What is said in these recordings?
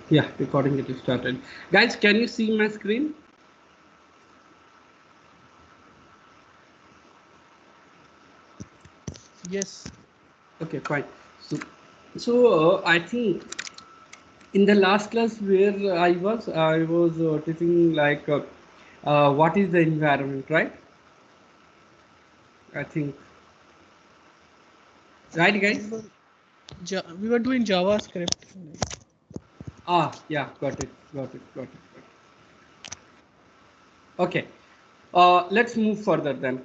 Yeah, recording it is started. Guys, can you see my screen? Yes. Okay, fine. So, I think in the last class where I was teaching like what is the environment, right? I think, right, We guys? were we were doing JavaScript. Ah, yeah, got it, got it, got it, got it. Okay, let's move further then.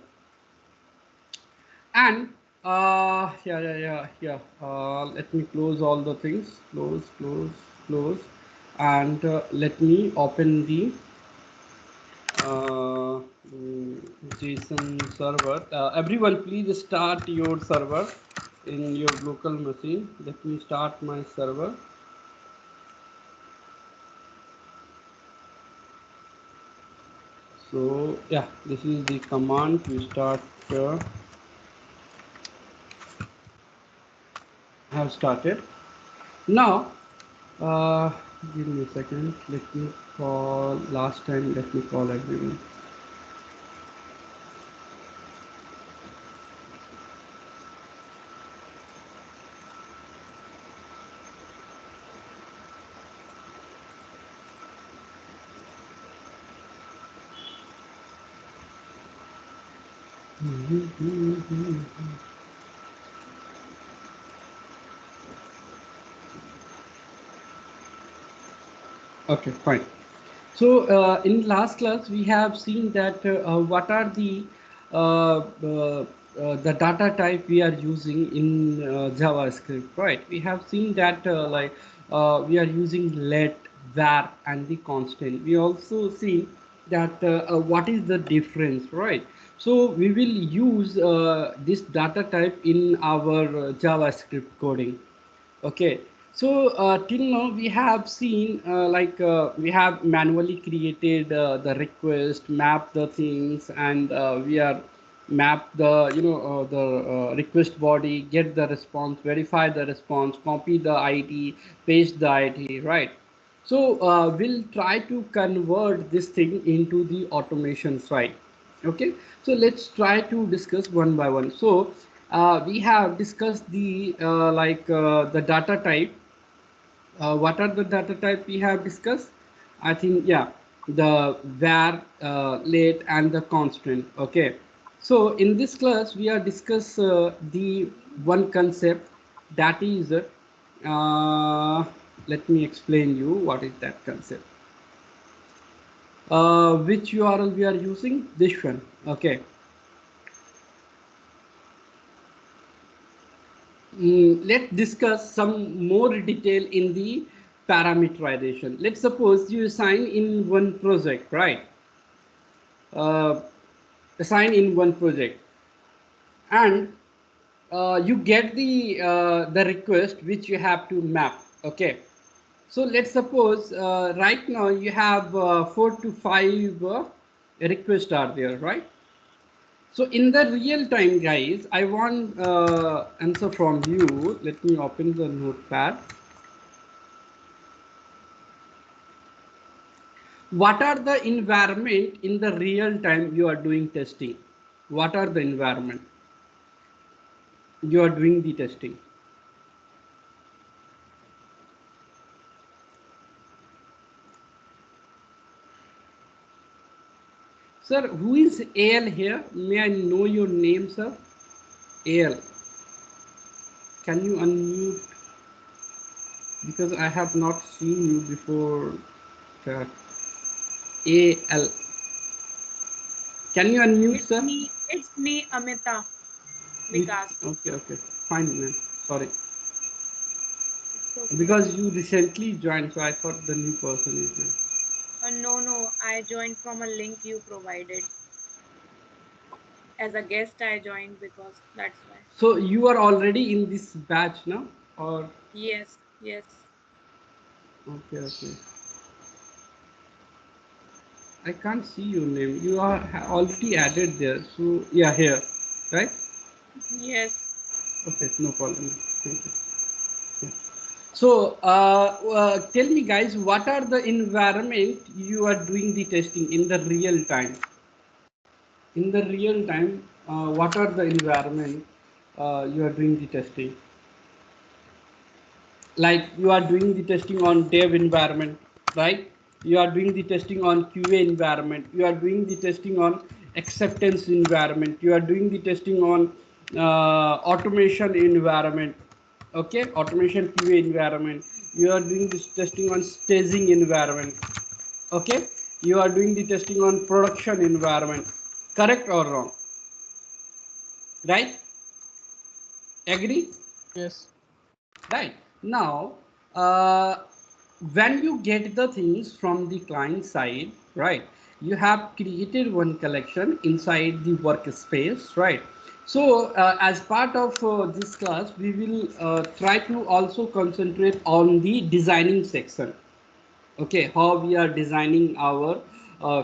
And yeah. Let me close all the things. Close, and let me open the uh, mm, JSON server. Everyone, please start your server in your local machine. Let me start my server. So yeah, this is the command to start. Have started now. Uh, Give me a second. Let me call last time. Let me call everyone. Okay, fine. So in last class we have seen that what are the data type we are using in JavaScript, right? We have seen that we are using let, var, and the constant. We also see that what is the difference, right? So we will use this data type in our JavaScript coding. Okay, so till now we have seen we have manually created the request, map the things, and we are map the the request body, get the response, verify the response, copy the ID, paste the ID, right? So we'll try to convert this thing into the automation side. Okay, so let's try to discuss one by one. So we have discussed the data type. What are the data type we have discussed? I think, yeah, the var, late, and the constant. Okay, so in this class we are discuss the one concept, that is let me explain you what is that concept. Which URL we are using? This one. Okay. Let's discuss some more detail in the parameterization. Let's suppose you assign in one project, right? Uh, Assign in one project, and you get the request which you have to map. Okay. So let's suppose right now you have 4 to 5 requests are there, right? So in the real time, guys, I want answer from you. Let me open the notepad. What are the environment in the real time you are doing testing? What are the environment you are doing the testing? Sir, who is AL here? May I know your name, sir? AL. Can you unmute? Because I have not seen you before. Chat. AL. Can you unmute, It's sir? me. It's me, Amita Vikas. Okay, okay. Fine, man. Sorry. It's okay. Because you recently joined, so I thought the new person is there. No, no. I joined from a link you provided. As a guest, I joined because that's why. So you are already in this batch now? Or Yes, yes. okay, okay. I can't see your name. You are already added there. So yeah, here, right? Yes. Okay, no problem. Thank you. Yeah. So tell me guys, what are the environment you are doing the testing in the real time? In the real time, what are the environment you are doing the testing? Like you are doing the testing on dev environment, right? You are doing the testing on QA environment, you are doing the testing on acceptance environment, you are doing the testing on automation environment, okay, automation QA environment, you are doing this testing on staging environment, okay, you are doing the testing on production environment, correct or wrong? Right? Agree? Yes. Right. Now, uh, when you get the things from the client side, right, you have created one collection inside the workspace, right? So, as part of this class, we will try to also concentrate on the designing section. Okay, how we are designing our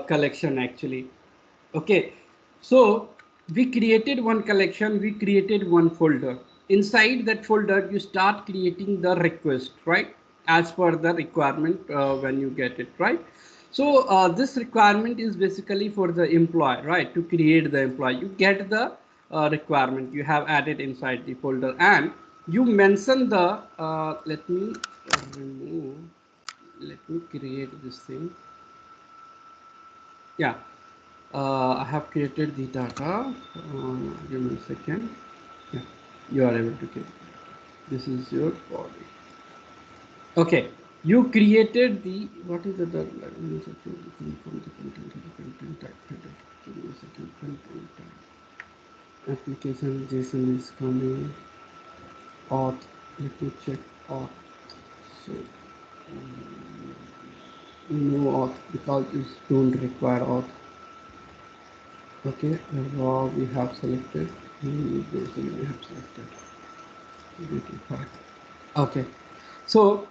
collection actually. Okay, so we created one collection, we created one folder. Inside that folder, you start creating the request, right? As per the requirement when you get it, right? So this requirement is basically for the employee, right? To create the employee, you get the requirement you have added inside the folder, and you mention the. Let me remove. Let me create this thing. Yeah, I have created the data. Give me a second. Yeah, you are able to get it. This is your body. Okay, you created the, what is the data? Give me a second. From the content type header. Give me a second. Content type. Application JSON is coming. Auth. Let me check auth. So no auth because it don't require auth. Okay, raw we have selected, JSON we have selected. Beautiful. Okay, so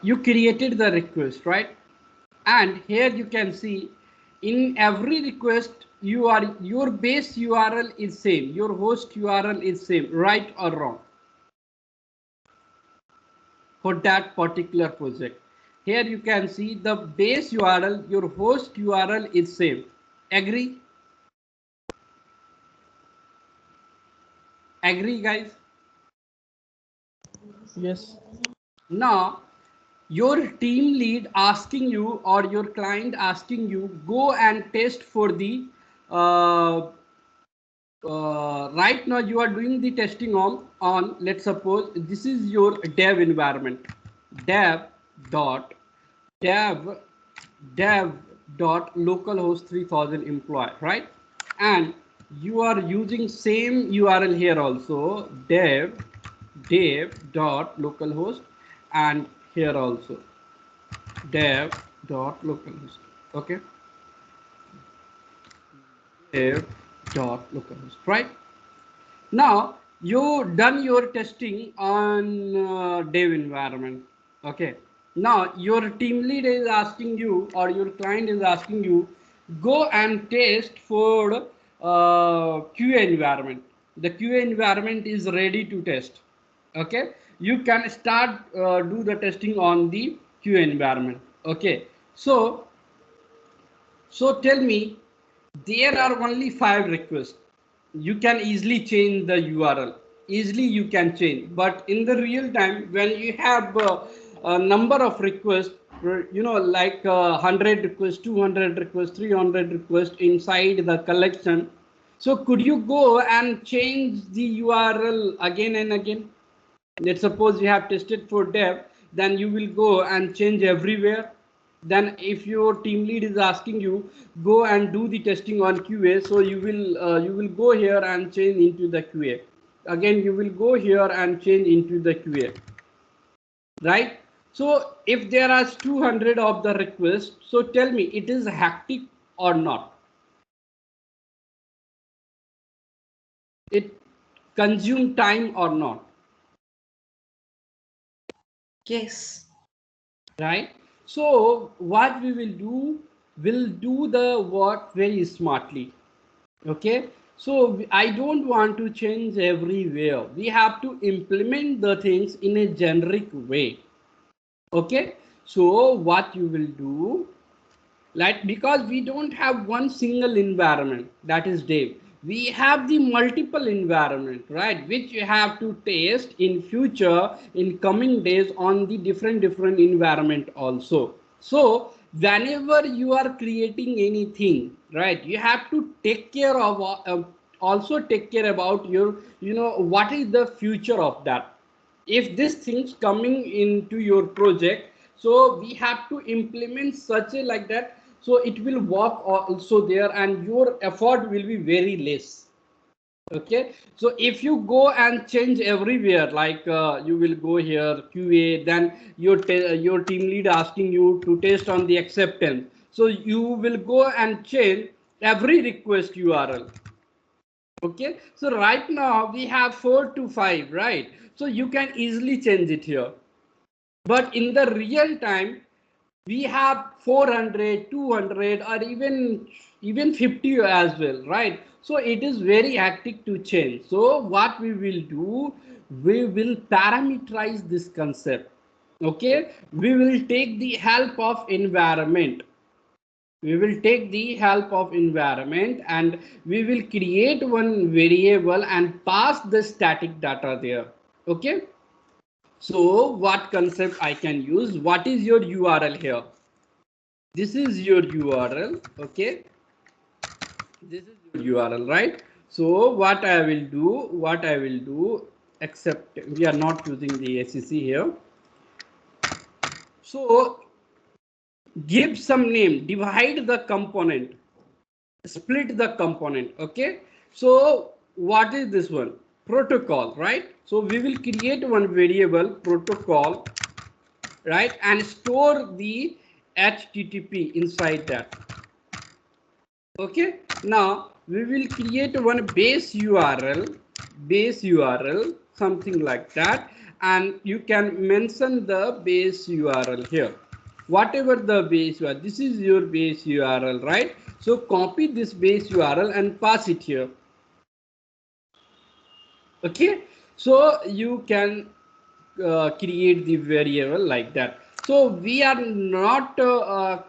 you created the request, right? And here you can see in every request you are, your base URL is same, your host URL is same, right or wrong, for that particular project. Here you can see the base URL, your host URL is same. Agree? Agree guys? Yes. Now your team lead asking you or your client asking you, go and test for the uh, right now you are doing the testing on, let's suppose this is your dev environment, dev dot dev dev dot localhost 3000 employee, right? And you are using same URL here also, dev dot localhost, and here also dev dot localhost. Okay, dev dot localhost, right? Now you done your testing on dev environment. Okay. Now your team lead is asking you or your client is asking you, go and test for QA environment. The QA environment is ready to test. Okay. You can start do the testing on the QA environment. Okay. So tell me, there are only 5 requests. You can easily change the URL. Easily you can change. But in the real time, when you have a number of requests, like 100 requests, 200 requests, 300 requests inside the collection. So could you go and change the URL again and again? Let's suppose you have tested for dev, then you will go and change everywhere. Then if your team lead is asking you, go and do the testing on QA, so you will go here and change into the QA. Again you will go here and change into the QA, right? So if there are 200 of the requests, so tell me, it is hectic or not? It consume time or not? Yes. Right? So what we will do, will do the work very smartly. Okay, So I don't want to change everywhere. We have to implement the things in a generic way. Okay. So what you will do, like, because we don't have one single environment, that is dev, we have the multiple environment, right, which you have to test in future, in coming days, on the different environment also. So whenever you are creating anything, right, you have to take care of also take care about your, what is the future of that. If this things coming into your project, so we have to implement such a like that, so it will work also there and your effort will be very less. Okay, so if you go and change everywhere, like you will go here QA, then your team lead asking you to test on the acceptance, so you will go and change every request URL. Okay, so right now we have 4 to 5, right? So you can easily change it here, but in the real time we have 400, 200, or even 50 as well, right? So it is very hectic to change. So what we will do, we will parameterize this concept. Okay, we will take the help of environment, and we will create one variable and pass the static data there. Okay, so what concept I can use, what is your URL here? This is your URL. Okay, this is your URL, right? So what I will do, except we are not using the ACC here, so give some name, divide the component, split the component. Okay, so what is this one? Protocol, right? So we will create one variable protocol, right, and store the HTTP inside that. Okay, now we will create one base URL, something like that, and you can mention the base URL here. Whatever the base URL, this is your base URL, right? So copy this base URL and pass it here. Okay, so you can create the variable like that. So we are not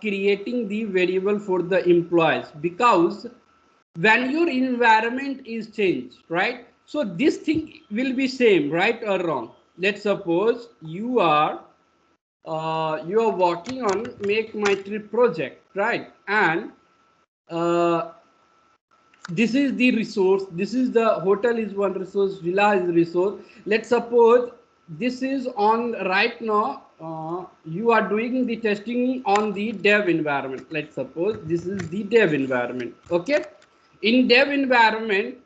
creating the variable for the employees, because when your environment is changed, right, so this thing will be same, right or wrong. Let's suppose you are working on make my trip project, right, and uh, this is the resource, this is the hotel is one resource, villa is resource. Let's suppose this is on right now, you are doing the testing on the dev environment. Let's suppose this is the dev environment. Okay, in dev environment,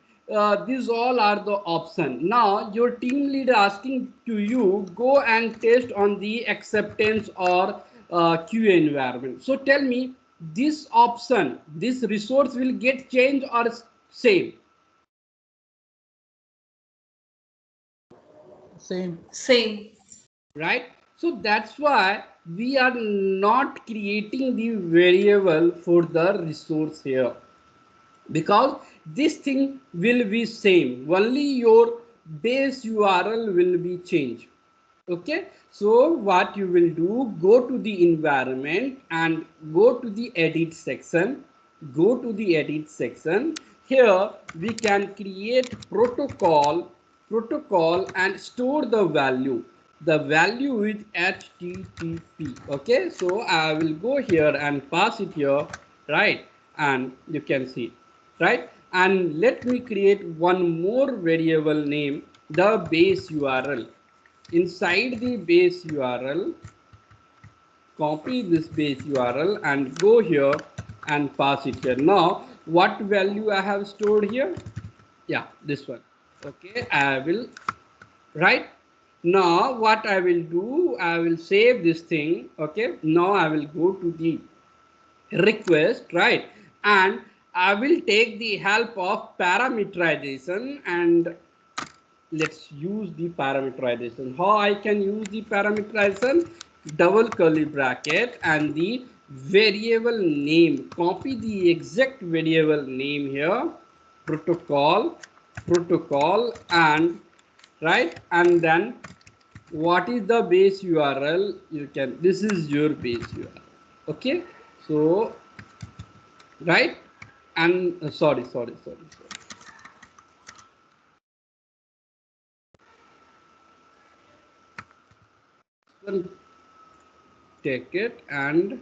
these all are the option. Now your team lead asking to you go and test on the acceptance or QA environment. So tell me, this option, this resource will get changed or same? Same. Same. Right? So that's why we are not creating the variable for the resource here, because this thing will be same, only your base URL will be changed. Okay, so what you will do, go to the environment and go to the edit section, here we can create protocol and store the value with HTTP. Okay, so I will go here and pass it here, right, and you can see, right, and let me create one more variable name, the base URL. Inside the base URL, copy this base URL and go here and pass it here. Now what value I have stored here? Yeah, this one. Okay, I will, right, now what I will do, I will save this thing. Okay, now I will go to the request, right, and I will take the help of parameterization, and let's use the parameterization. How I can use the parameterization? Double curly bracket and the variable name, copy the exact variable name here, protocol, and right, and then what is the base URL? You can, this is your base URL. Okay, so right, and sorry. Take it and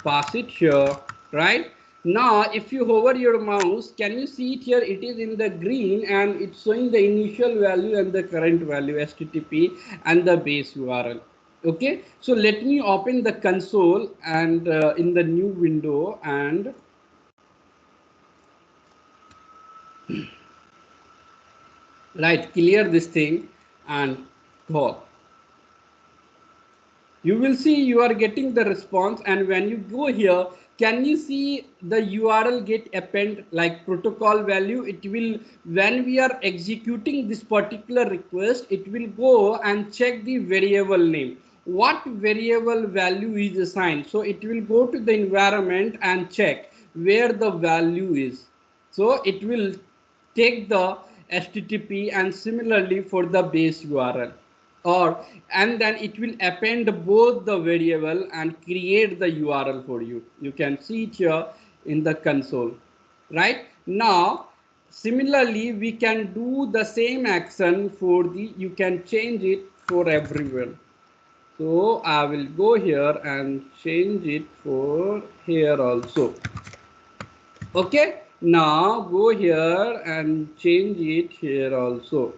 pass it here, right? Now if you hover your mouse, can you see it here? It is in the green and it's showing the initial value and the current value, HTTP and the base URL. Okay, so let me open the console and in the new window and right, clear this thing and call. You will see you are getting the response, and when you go here, can you see the URL get append like protocol value? It will, when we are executing this particular request, it will go and check the variable name, what variable value is assigned. So it will go to the environment and check where the value is. So it will take the HTTP, and similarly for the base URL, or and then it will append both the variable and create the URL for you. You can see it here in the console. Right now, similarly we can do the same action for the, you can change it for everyone. So I will go here and change it for here also. Okay, now go here and change it here also.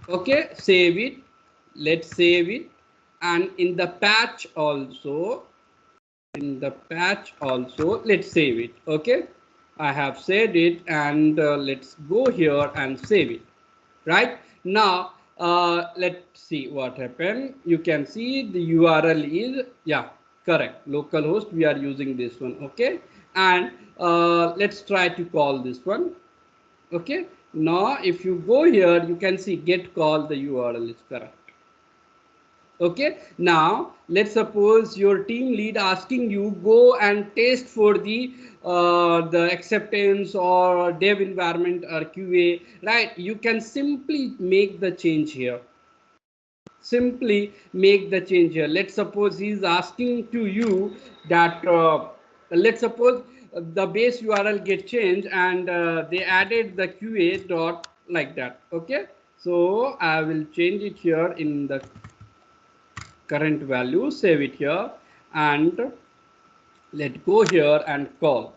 Okay, save it. Let's save it. And in the patch also, let's save it. Okay, I have saved it, and let's go here and save it. Right now, let's see what happened. You can see the URL is, yeah, correct, localhost. We are using this one. Okay, and let's try to call this one. Okay, now if you go here, you can see get call, the URL is correct. Okay, now let's suppose your team lead asking you go and test for the acceptance or dev environment or QA, right? You can simply make the change here. Simply make the change here. Let's suppose he's asking to you that let's suppose the base URL get changed, and they added the QA dot like that. Okay, so I will change it here in the current value, save it here, and let go here and call.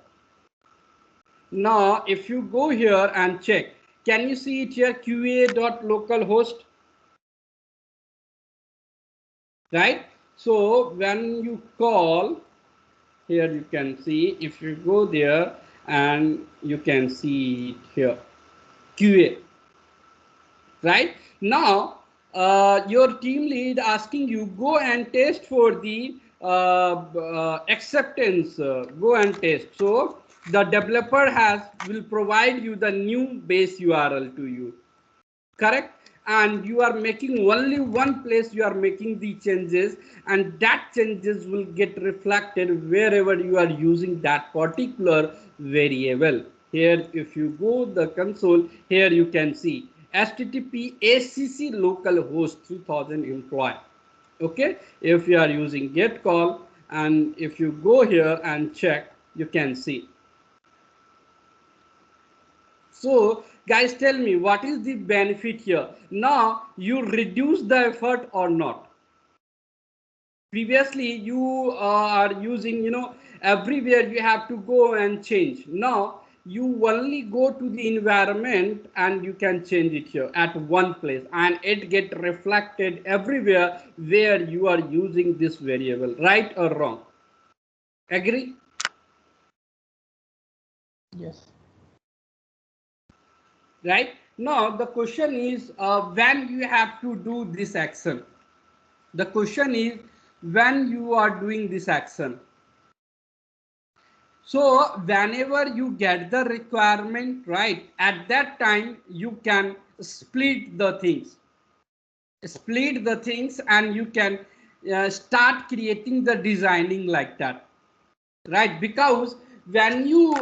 Now if you go here and check, can you see it here, QA.localhost, right? So when you call here, you can see, if you go there and you can see it here, QA, right? Now your team lead asking you go and test for the acceptance, go and test. So the developer will provide you the new base URL to you, correct? And you are making only one place, you are making the changes, and that changes will get reflected wherever you are using that particular variable. Here if you go the console, here you can see HTTP ACC localhost 3000 employee. Okay, if you are using get call, and if you go here and check, you can see. So guys, tell me what is the benefit here? Now you reduce the effort or not? Previously you are using, everywhere you have to go and change. Now you only go to the environment and you can change it here at one place, and it get reflected everywhere where you are using this variable, right or wrong? Agree? Yes. Right now the question is when you have to do this action. The question is when you are doing this action. So whenever you get the requirement, right, at that time you can split the things, and you can start creating the designing like that, right? Because when you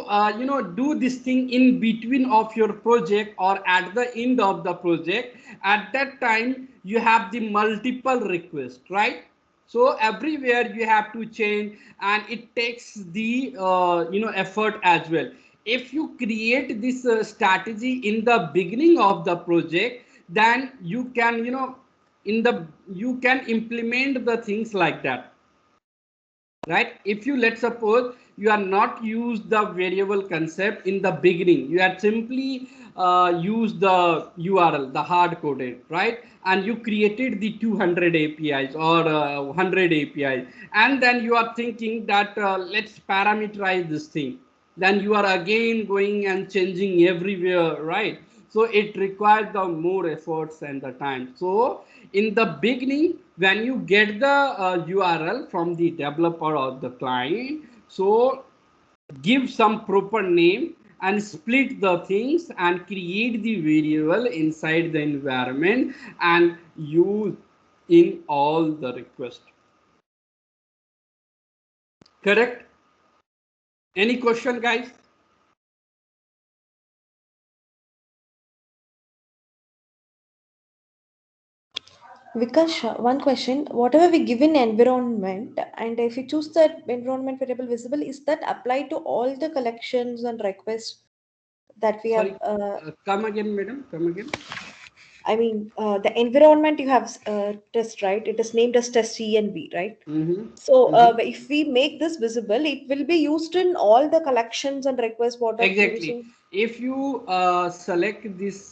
do this thing in between of your project or at the end of the project, at that time you have the multiple requests, right? So everywhere you have to change, and it takes the effort as well. If you create this strategy in the beginning of the project, then you can you can implement the things like that, right? If you, let's suppose, you are not use the variable concept in the beginning, you had simply used the URL, the hard coded, right? And you created the 200 APIs or 100 APIs, and then you are thinking that let's parameterize this thing, then you are again going and changing everywhere, right? So it requires the more efforts and the time. So in the beginning, when you get the URL from the developer or the client, so give some proper name and split the things and create the variable inside the environment and use in all the requests. Correct? Any question, guys? Vikash, one question. Whatever we give in environment, and if we choose that environment variable visible, is that applied to all the collections and requests that we have? Sorry, come again, madam. Come again. I mean, the environment you have test, right? It is named as test C and B, right? Mm-hmm. So Mm-hmm. if we make this visible, it will be used in all the collections and requests what are Exactly. using. If you select this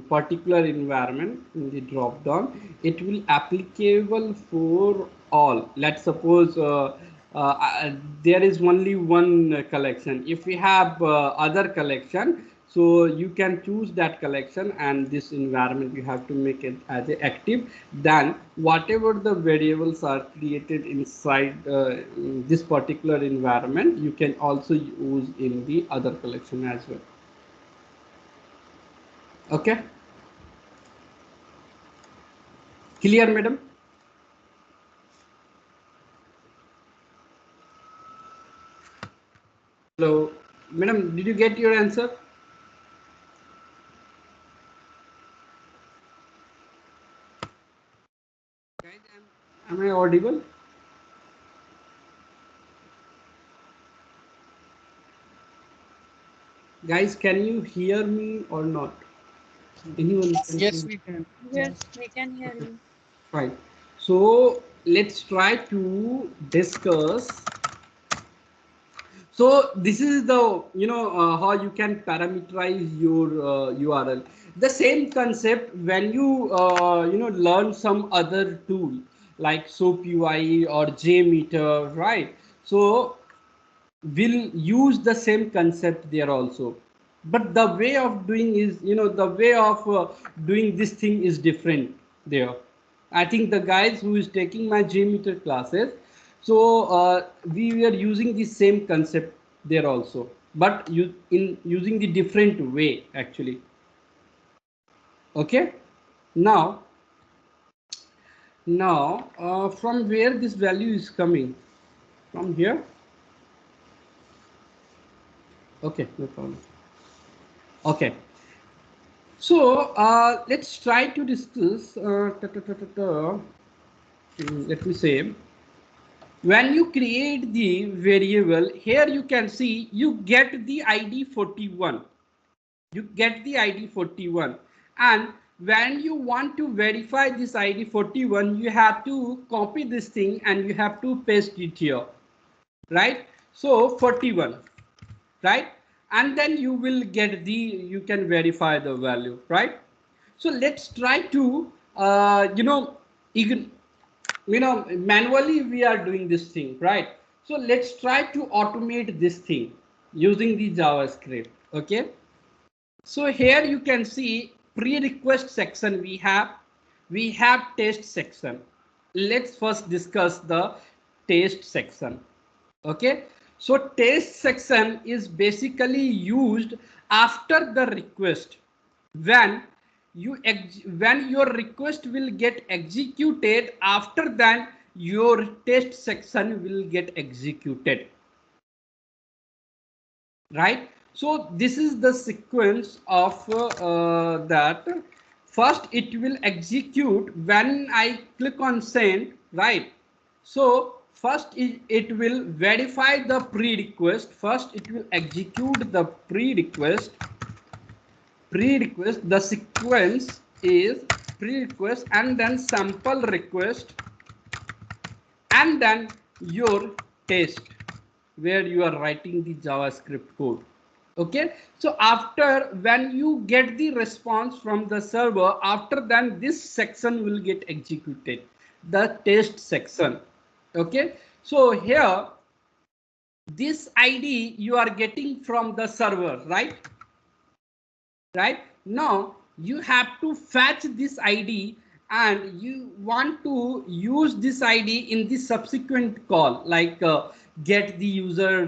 particular environment in the drop down, it will applicable for all. Let's suppose there is only one collection. If we have other collection, so you can choose that collection, and this environment you have to make it as a active. Then whatever the variables are created inside this particular environment, you can also use in the other collection as well. Okay, clear, madam? Hello, madam, did you get your answer? Guys, am I audible? Guys, can you hear me or not? Anyone can Yes, see? we can. Yes, we can hear Okay, you. fine. So let's try to discuss. So this is the how you can parameterize your URL. The same concept when you learn some other tool like SoapUI or JMeter, right? So we'll use the same concept there also, but the way of doing is the way of doing this thing is different there. I think the guys who is taking my JMeter classes, so we were using the same concept there also, but you in using the different way actually. Okay, now from where this value is coming from here. Okay, no problem. Okay, so let's try to discuss. Let me say, when you create the variable here, you can see you get the ID 41. You get the ID 41, and when you want to verify this ID 41, you have to copy this thing and you have to paste it here, right? So 41, right? And then you will get the, you can verify the value, right? So let's try to manually we are doing this thing, right? So let's try to automate this thing using the JavaScript. Okay, so here you can see pre-request section we have test section. Let's first discuss the test section. Okay, so test section is basically used after the request. When when your request will get executed, after that your test section will get executed. right? So this is the sequence of that. First it will execute when I click on send, right? So first it will verify the pre-request. First it will execute the pre-request. The sequence is pre-request and then sample request and then your test where you are writing the JavaScript code. Okay, so after when you get the response from the server, after then this section will get executed, the test section. Okay, so here this ID you are getting from the server, right? Right now you have to fetch this ID and you want to use this ID in the subsequent call, like get the user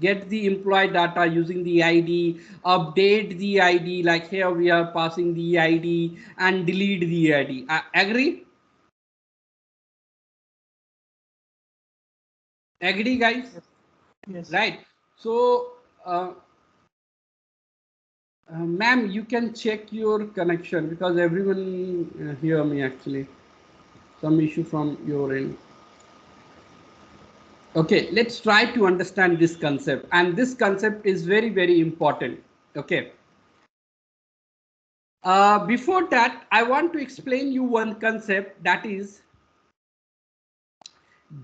get the employee data using the ID, update the ID, like here we are passing the ID, and delete the ID. Agree? Agree, guys? Yes. Right. So ma'am, you can check your connection because everyone hear me actually. Some issue from your end. Okay, let's try to understand this concept, and this concept is very, very important. Okay. Before that, I want to explain you one concept, that is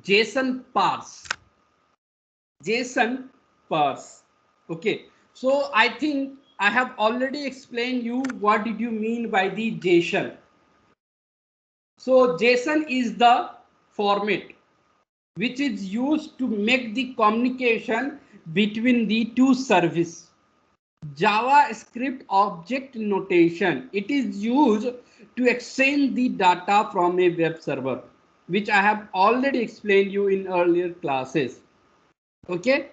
JSON parse. JSON parse. Okay. So I think I have already explained you what did you mean by the JSON. So JSON is the format which is used to make the communication between the two services. JavaScript object notation, it is used to exchange the data from a web server, which I have already explained you in earlier classes. Okay,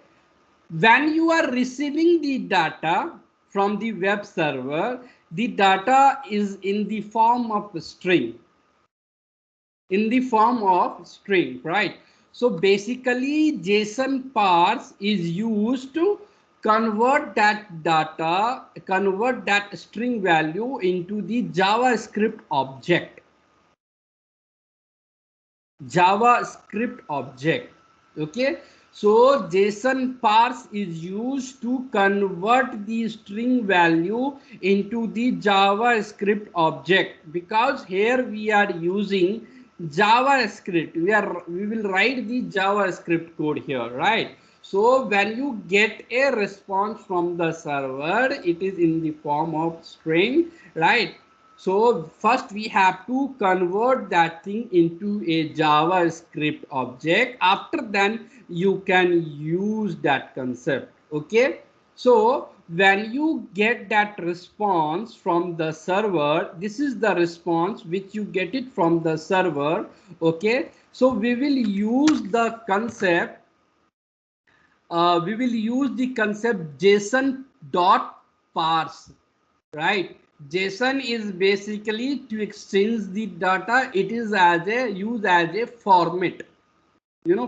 when you are receiving the data from the web server, the data is in the form of string, right? So basically JSON parse is used to convert that data, convert that string value into the JavaScript object. Okay, so JSON parse is used to convert the string value into the JavaScript object, because here we are using JavaScript. We will write the JavaScript code here, right? So when you get a response from the server, it is in the form of string, right? So first we have to convert that thing into a JavaScript object. After then you can use that concept. Okay. So when you get that response from the server, this is the response which you get it from the server. Okay. So we will use the concept. We will use the concept JSON dot parse, right? JSON is basically to exchange the data. It is used as a format,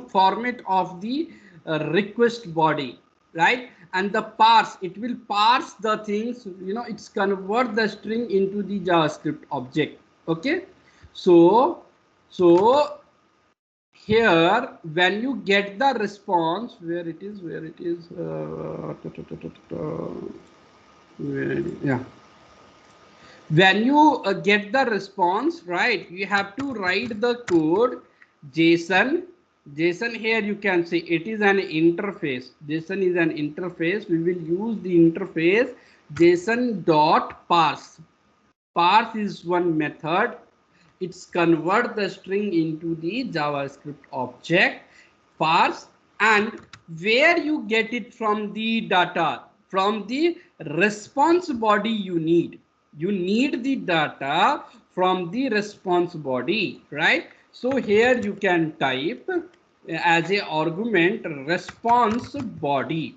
format of the request body, right? And the parse, it will parse the things, it's convert the string into the JavaScript object. Okay, so here when you get the response, where it is yeah, when you get the response, right, you have to write the code JSON. Here you can see it is an interface. JSON is an interface. We will use the interface JSON dot parse. Parse is one method. It's convert the string into the JavaScript object. Parse, and where you get it from the data, from the response body. You need the data from the response body, right? So here you can type as a argument response body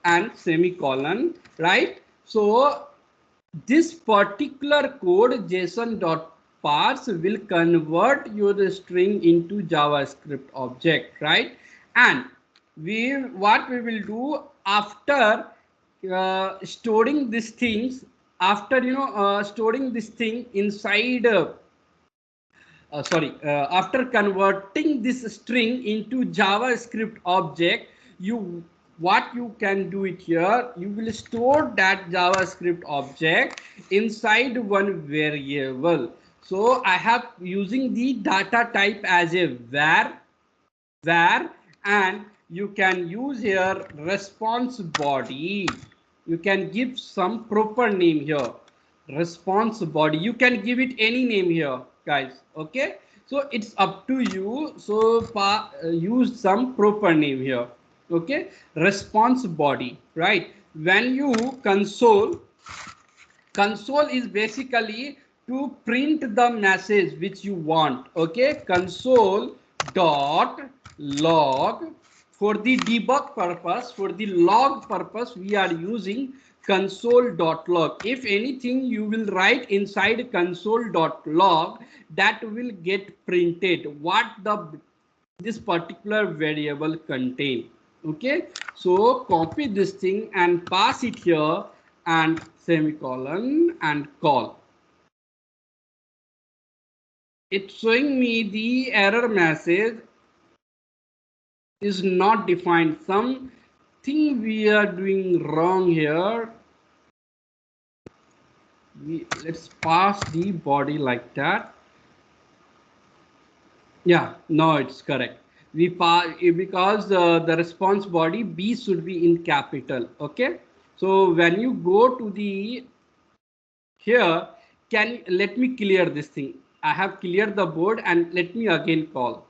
and semicolon, right? So this particular code JSON.parse will convert your string into JavaScript object, right? And what we will do after storing these things, after storing this thing inside after converting this string into JavaScript object, you what you can do it here, you will store that JavaScript object inside one variable. So I have using the data type as a var, and you can use here response body. You can give some proper name here, response body. You can give it any name here, guys. Okay, so it's up to you. So use some proper name here. Okay, response body, right? When you console is basically to print the message which you want. Okay, console dot log. For the debug purpose, for the log purpose, we are using console.log. If anything you will write inside console.log, that will get printed what this particular variable contain. Okay, so copy this thing and pass it here and semicolon and call. It's showing me the error message is not defined. Something we are doing wrong here. Let's pass the body like that. Yeah, no, it's correct. We pass because the response body B should be in capital. Okay, so when you go to the here, let me clear this thing. I have cleared the board and let me again call.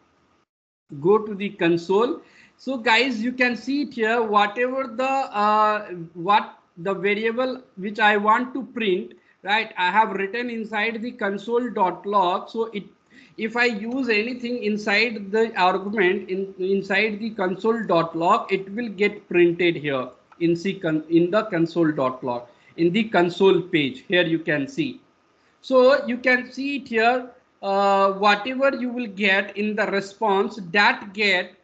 Go to the console. So guys, you can see it here, whatever what the variable which I want to print, right? I have written inside the console.log. So if I use anything inside the argument inside the console.log, it will get printed here in the console.log, in the console page. Here you can see. So you can see it here, whatever you will get in the response, that get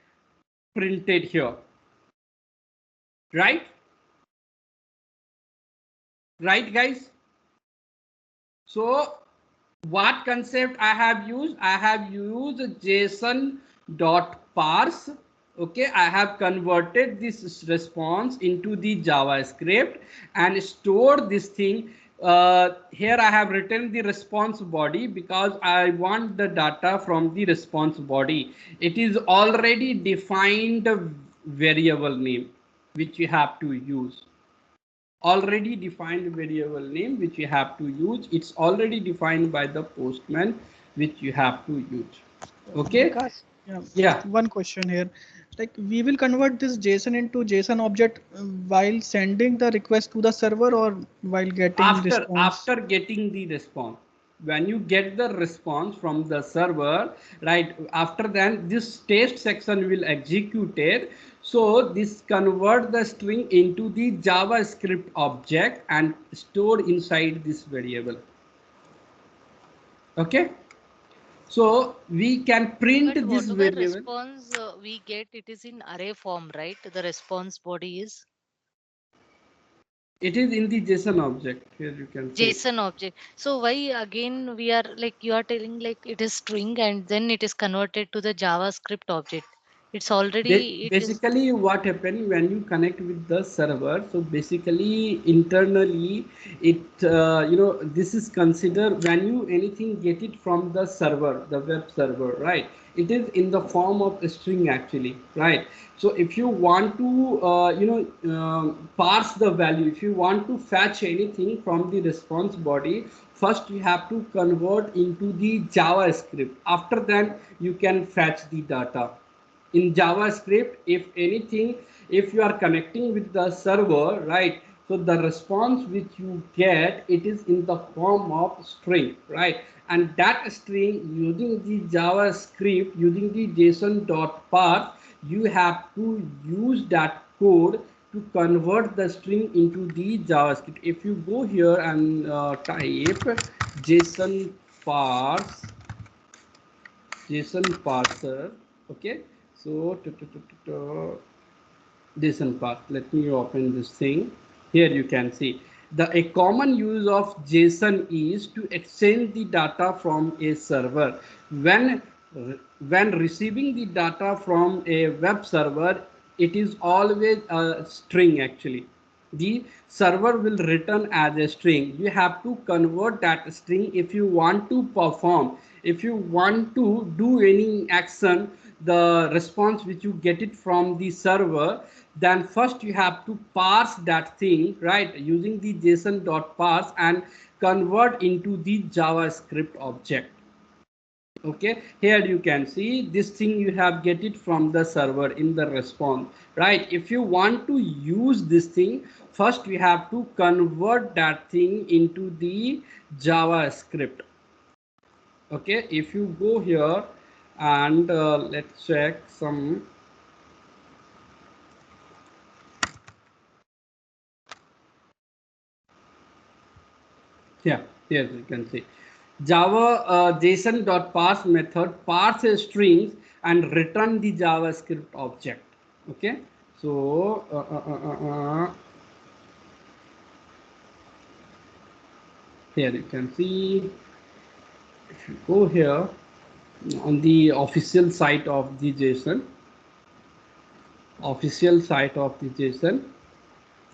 printed here, right? Right, guys? So what concept I have used? I have used JSON.parse. Okay, I have converted this response into the JavaScript and stored this thing. Here I have written the response body because I want the data from the response body. It is already defined variable name which you have to use. Already defined variable name which you have to use. It's already defined by the Postman which you have to use. Okay. Vikas, Yeah. One question here. Like we will convert this JSON into JSON object while sending the request to the server or while getting response? After getting the response. When you get the response from the server, right, after then this test section will execute it. So this convert the string into the JavaScript object and store inside this variable. Okay, so we can print But this whatever variable. response we get, it is in array form, right? The response body is It is in the JSON object. Here you can see. JSON object. So why again we are like you are telling like it is string and then it is converted to the JavaScript object. It's already it is Basically what happened when you connect with the server, so basically internally it this is considered when you anything get it from the server, the web server, right? It is in the form of a string actually, right? So if you want to parse the value, if you want to fetch anything from the response body, first you have to convert into the JavaScript. After that you can fetch the data in JavaScript. If anything, if you are connecting with the server, right, so the response which you get, it is in the form of string, right? And that string using the JavaScript, using the JSON.parse, you have to use that code to convert the string into the JavaScript. If you go here and type JSON parser, okay, so JSON path. Let me open this thing. Here you can see a common use of JSON is to exchange the data from a server. When when receiving the data from a web server, it is always a string actually. The server will return as a string. You have to convert that string if you want to perform, if you want to do any action, the response which you get it from the server, then first you have to parse that thing, right, using the json.parse and convert into the JavaScript object. Okay, here you can see this thing you have get it from the server in the response, right? If you want to use this thing, first we have to convert that thing into the JavaScript. Okay, if you go here and let's check some. Yeah, here you can see Java JSON.parse method parses strings and return the JavaScript object. Okay, so here you can see, if you go here on the official site of the JSON,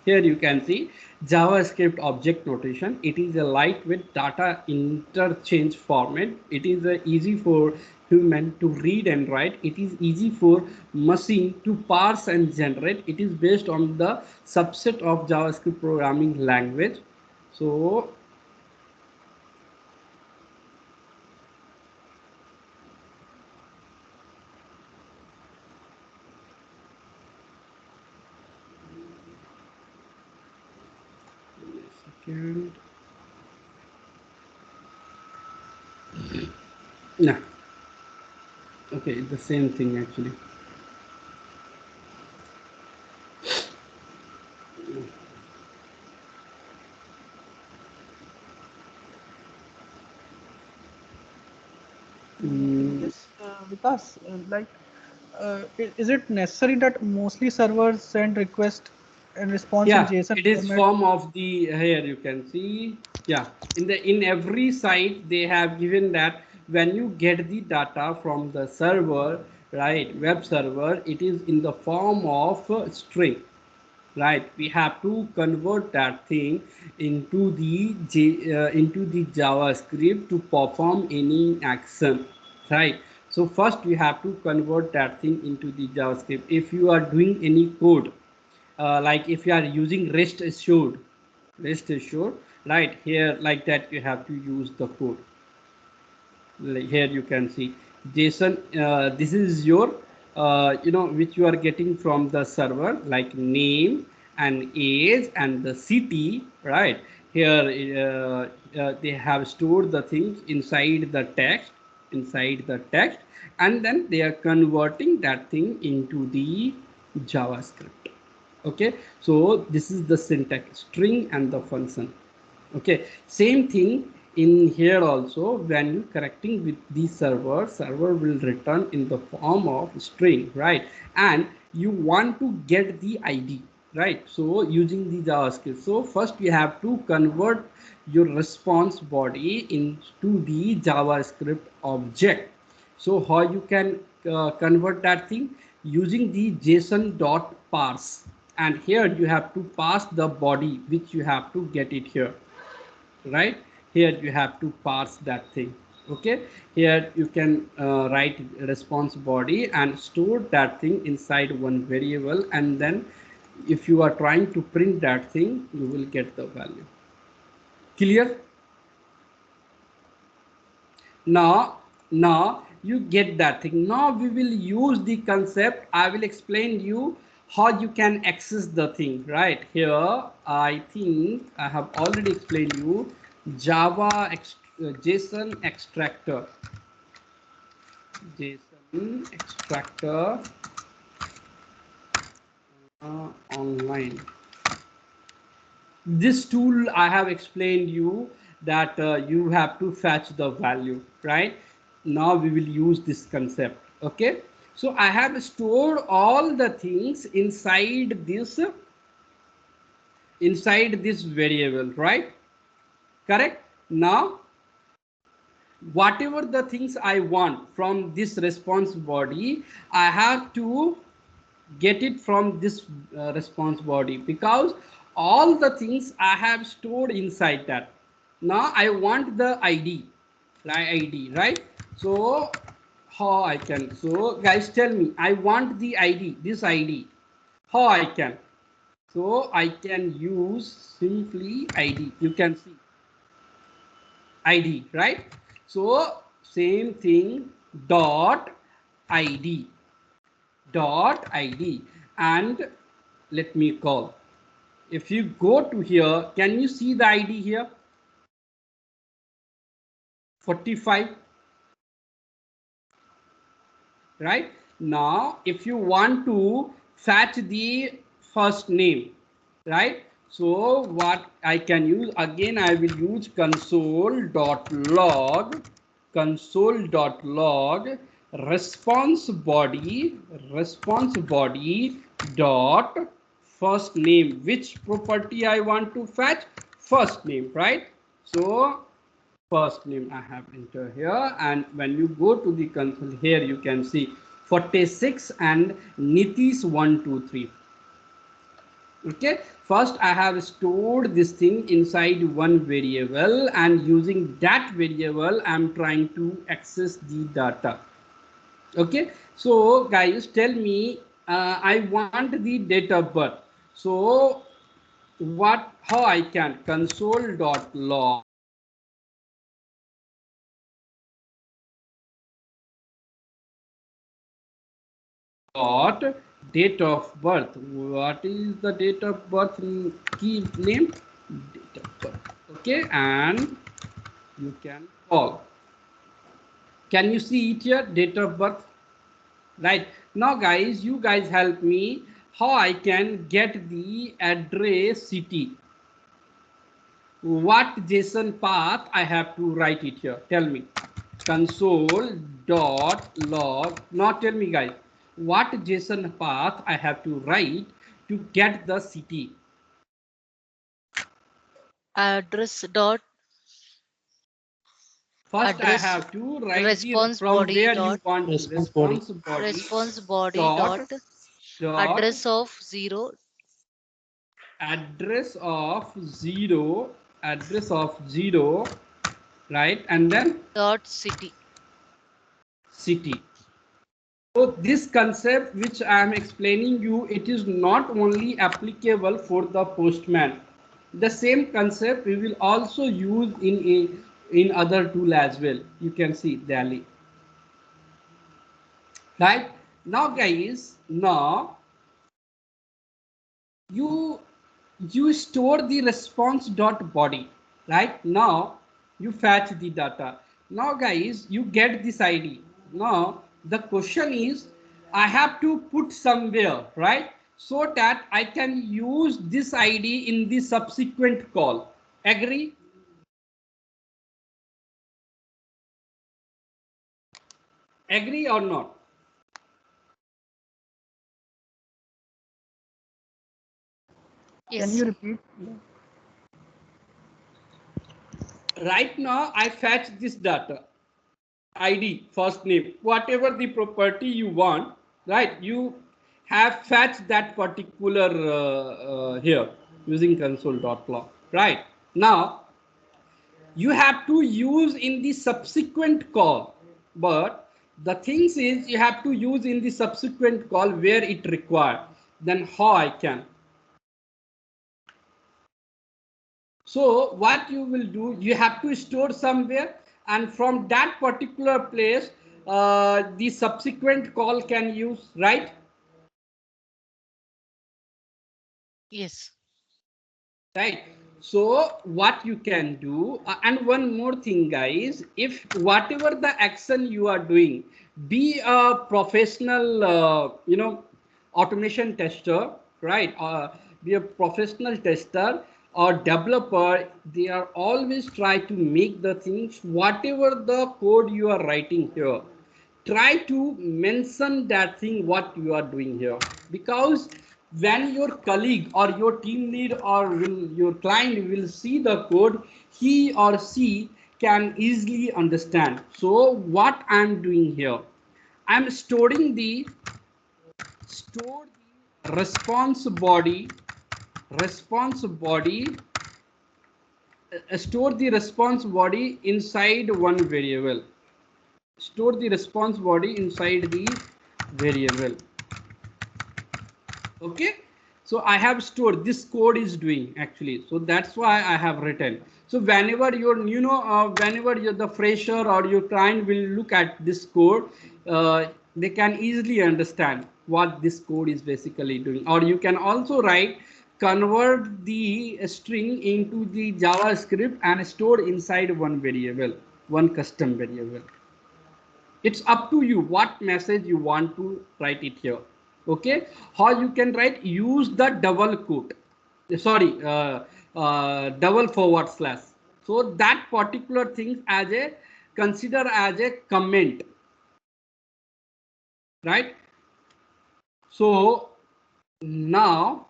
here you can see JavaScript object notation. It is a lightweight data interchange format. It is easy for human to read and write. It is easy for machine to parse and generate. It is based on the subset of JavaScript programming language. So second. Yeah, okay, the same thing actually. Yes, Vikas, is it necessary that mostly servers send request and response in Yeah, JSON it is format? form of the, here you can see, yeah, in every site they have given that when you get the data from the server, right, web server, it is in the form of string, right? We have to convert that thing into the into the JavaScript to perform any action, right? So first we have to convert that thing into the JavaScript. If you are doing any code, like if you are using rest assured, right, here like that you have to use the code. Like here you can see JSON, this is your which you are getting from the server, like name and age and the city, right? Here they have stored the things inside the text, and then they are converting that thing into the JavaScript. Okay, so this is the syntax, string and the function. Okay, same thing in here also. When you correcting with the server will return in the form of string, right? And you want to get the ID, right? So using the JavaScript, so first you have to convert your response body into the JavaScript object. So how you can convert that thing? Using the json.parse, and here you have to pass the body which you have to get it here, right? Here you have to parse that thing. Okay, here you can write response body and store that thing inside one variable, and then if you are trying to print that thing, you will get the value. Clear? Now you get that thing. Now we will use the concept. I will explain you how you can access the thing. Right here, I think I have already explained you JSON extractor, online. This tool I have explained you that you have to fetch the value, right? Now we will use this concept. Okay, So I have stored all the things inside this variable, right? Correct. Now whatever the things I want from this response body, I have to get it from this response body, because all the things I have stored inside that. Now I want the ID, right? So how I can, so guys tell me, I want the ID, this ID, how I can? So I can use simply ID. You can see ID, right? So same thing, dot ID, and let me call. If you go to here, can you see the ID here? 45, right? Now if you want to fetch the first name, right? So what I can use, again I will use console.log response body dot first name. Which property I want to fetch? First name, right? So first name I have entered here, and when you go to the console here, you can see 46 and Nitish 123. Okay, first I have stored this thing inside one variable, and using that variable I'm trying to access the data. Okay, so guys tell me, I want the date of birth. So how I can console.log dot date of birth. What is the date of birth key name? Date of birth. Okay, and you can call. Can you see it here? Date of birth. Right. Now guys, you guys help me how I can get the address city. What JSON path I have to write it here? Tell me. Console.log. Now tell me guys, what JSON path I have to write to get the city? Address dot First I address have to write the response from body where you dot want to response body. response body dot dot address of 0 address of 0, right? And then dot city. city. So this concept which I am explaining you, it is not only applicable for the postman. The same concept we will also use in other tool as well. You can see Delhi. Right? Now guys, now you store the response dot body. Right? Now you fetch the data. Now guys, you get this ID. Now the question is, I have to put somewhere, right? So that I can use this ID in the subsequent call. Agree? Agree or not? Can Yes. you repeat? Right now I fetch this data. ID, first name, whatever the property you want, right? You have fetched that particular here using console.log, right? Now you have to use in the subsequent call, but the things is you have to use in the subsequent call where it required. Then how I can? So what you will do, you have to store somewhere, and from that particular place, the subsequent call can use, right? Yes. Right. So what you can do, and one more thing, guys, if whatever the action you are doing, be a professional, automation tester, right? Be a professional tester or developer, they are always try to make the things, whatever the code you are writing here, try to mention that thing what you are doing here, because when your colleague or your team lead or your client will see the code, he or she can easily understand. So what I'm doing here, I'm storing the response body store the response body inside one variable. Store the response body inside the variable. Okay, so I have stored, this code is doing actually, so that's why I have written. So whenever you're, whenever you're the fresher or your client will look at this code, they can easily understand what this code is basically doing. Or you can also write, convert the string into the JavaScript and store inside one variable, one custom variable. It's up to you what message you want to write it here. Okay, how you can write, use the double quote, sorry, double forward slash, so that particular thing as a, consider as a comment, right? So now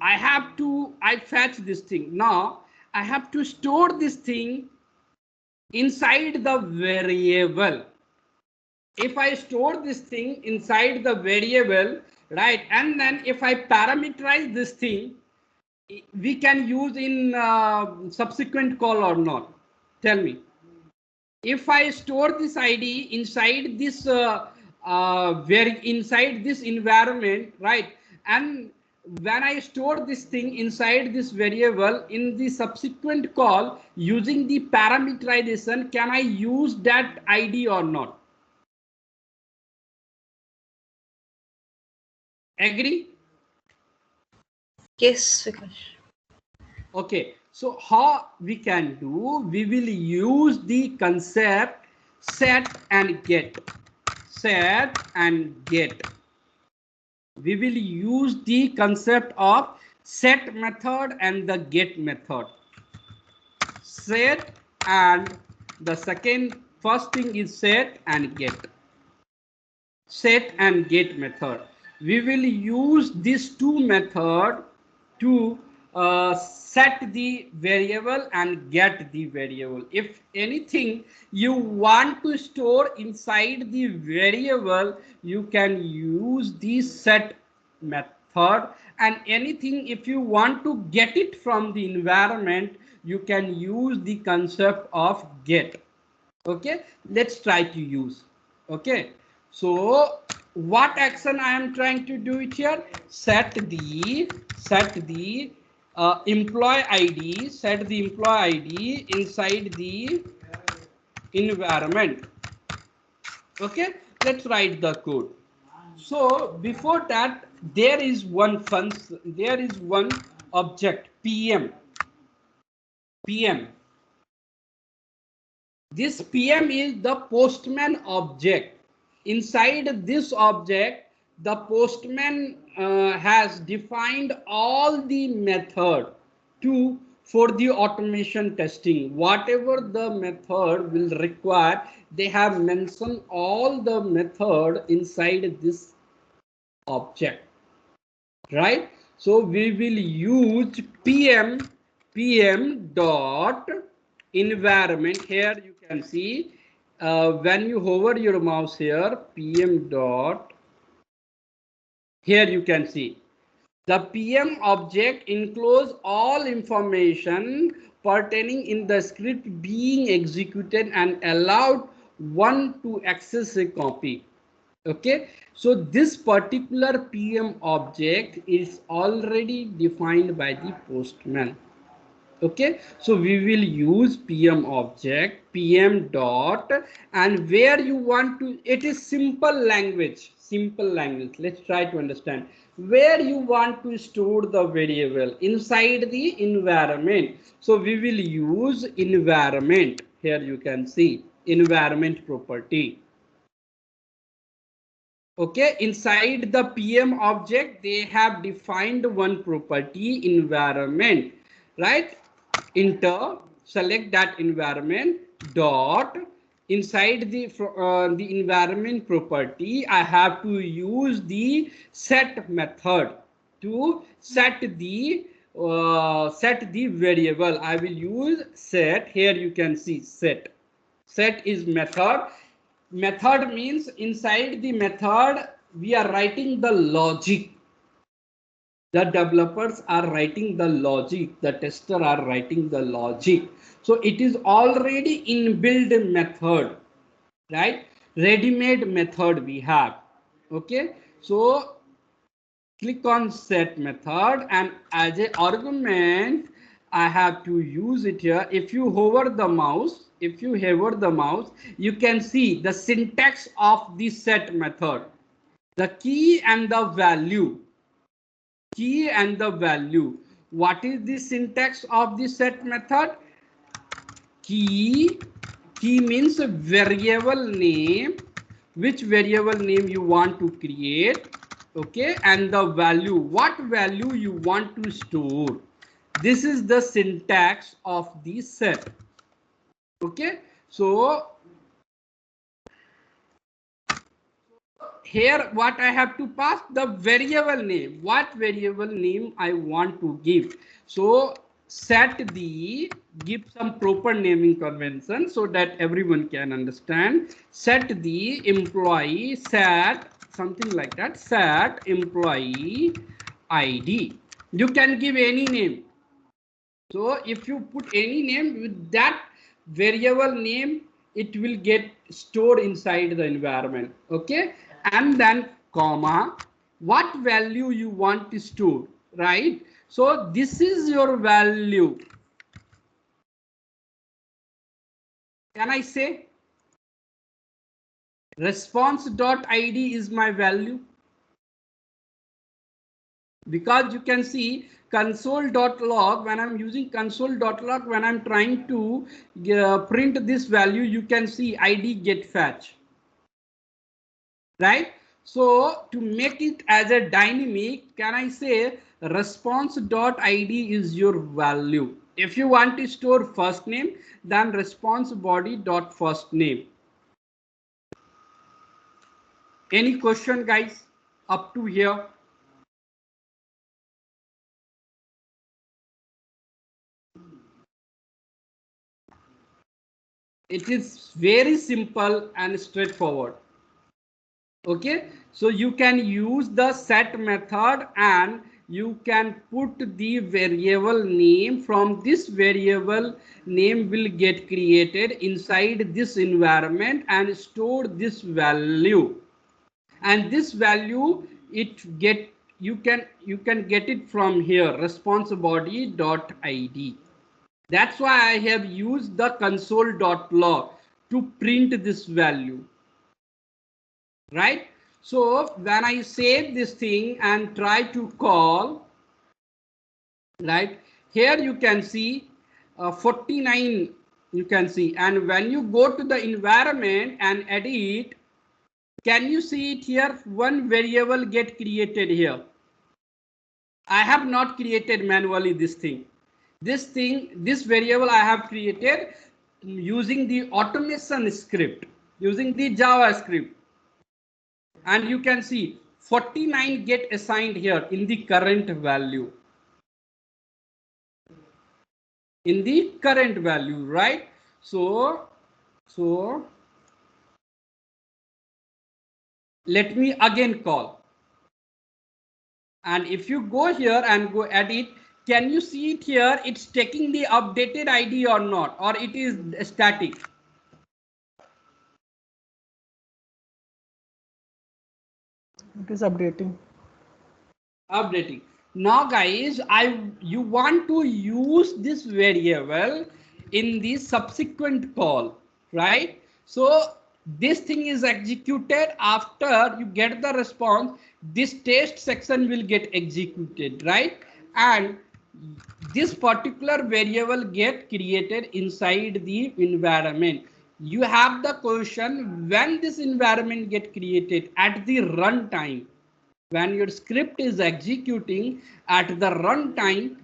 I fetch this thing. Now I have to store this thing inside the variable. If I store this thing inside the variable, right, and then if I parameterize this thing, we can use in subsequent call or not? Tell me. If I store this ID inside this inside this environment, right, and when I store this thing inside this variable in the subsequent call using the parameterization, can I use that ID or not? Agree? Yes, Vikash. Okay, so how we can do, we will use the concept set and get. Set and get. We will use the concept of set method and the get method. Set, and the first thing is set and get. Set and get method. We will use these two methods to set the variable and get the variable. If anything you want to store inside the variable, you can use the set method, and anything if you want to get it from the environment, you can use the concept of get. Okay, let's try to use. Okay, so what action I am trying to do it here? Set the employee ID. Set the employee ID inside the environment. Okay, let's write the code. So before that, there is one object, PM. This PM is the postman object. Inside this object, the postman has defined all the method for the automation testing. Whatever the method will require, they have mentioned all the method inside this object, right? So we will use PM dot environment. Here you can see when you hover your mouse here, PM dot, here you can see the PM object includes all information pertaining in the script being executed and allowed one to access a copy. Okay, so this particular PM object is already defined by the postman. Okay, so we will use PM object, PM dot, and where you want to, it is simple language. Let's try to understand where you want to store the variable inside the environment. So we will use environment. Here you can see environment property. Okay, inside the PM object, they have defined one property, environment, right? Enter, select that environment dot inside the environment property, I have to use the set method to set the variable. I will use set. Here you can see set. Set is method. Method means inside the method we are writing the logic. The developers are writing the logic, the tester are writing the logic. So it is already inbuilt method, right? Ready-made method we have. Okay, so click on set method, and as a argument I have to use it here. If you hover the mouse, you can see the syntax of the set method, the key and the value. What is the syntax of the set method? Key means a variable name, which variable name you want to create, okay, and the value, what value you want to store. This is the syntax of the set. Okay, so here what I have to pass, the variable name, what variable name I want to give. So give some proper naming convention so that everyone can understand. Set the employee, set something like that, set employee ID. You can give any name. So if you put any name with that variable name, it will get stored inside the environment. Okay, and then comma, what value you want to store, right? So this is your value. Can I say response.id is my value? Because you can see console.log, when I'm using console.log, when I'm trying to print this value, you can see id get fetch, right? So to make it as a dynamic, can I say response.id is your value? If you want to store first name, then response body.first name. Any question, guys, up to here? It is very simple and straightforward. Okay, so you can use the set method and you can put the variable name. From this variable name will get created inside this environment and store this value, and this value you can get it from here, response body.id. That's why I have used the console.log to print this value, right? So when I save this thing and try to call, right, here you can see 49, you can see, and when you go to the environment and edit, can you see it here? One variable get created here. I have not created manually this thing. This variable I have created using the automation script, using the JavaScript. And you can see 49 get assigned here in the current value. In the current value, right? So let me again call. And if you go here and go edit, can you see it here? It's taking the updated ID or not, or it is static? It is updating. Now guys, you want to use this variable in the subsequent call, right? So this thing is executed after you get the response. This test section will get executed, right? And this particular variable get created inside the environment. You have the question, when this environment get created at the runtime, when your script is executing at the runtime,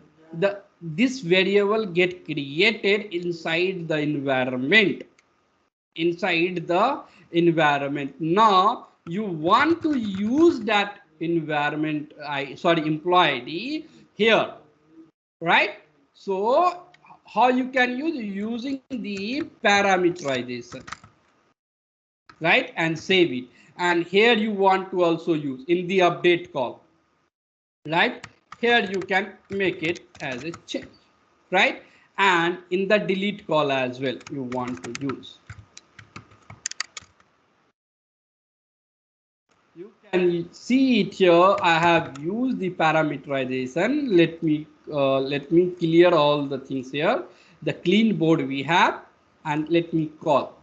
this variable get created inside the environment. inside the environment. Now you want to use that environment, employee ID here, right? So how you can use, using the parameterization, right, and save it. And here you want to also use in the update call, right? Here you can make it as a change, right? And in the delete call as well you want to use. You can see it here. I have used the parameterization. Let me clear all the things here. The clean board we have, and let me call.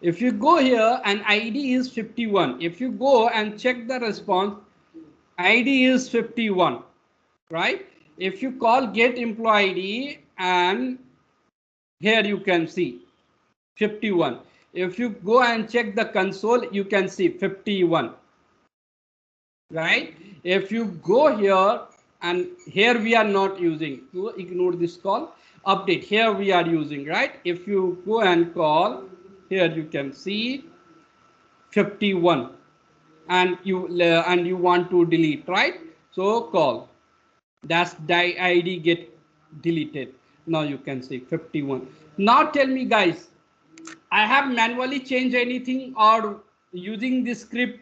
If you go here and ID is 51, if you go and check the response, ID is 51, right? If you call get employee ID, and here you can see 51. If you go and check the console, you can see 51, right? If you go here, and here we are not using, to ignore this call, update, here we are using, right? If you go and call, here you can see 51, and you want to delete, right? So call, that's the ID get deleted. Now you can see 51. Now tell me guys, I have manually changed anything, or using this script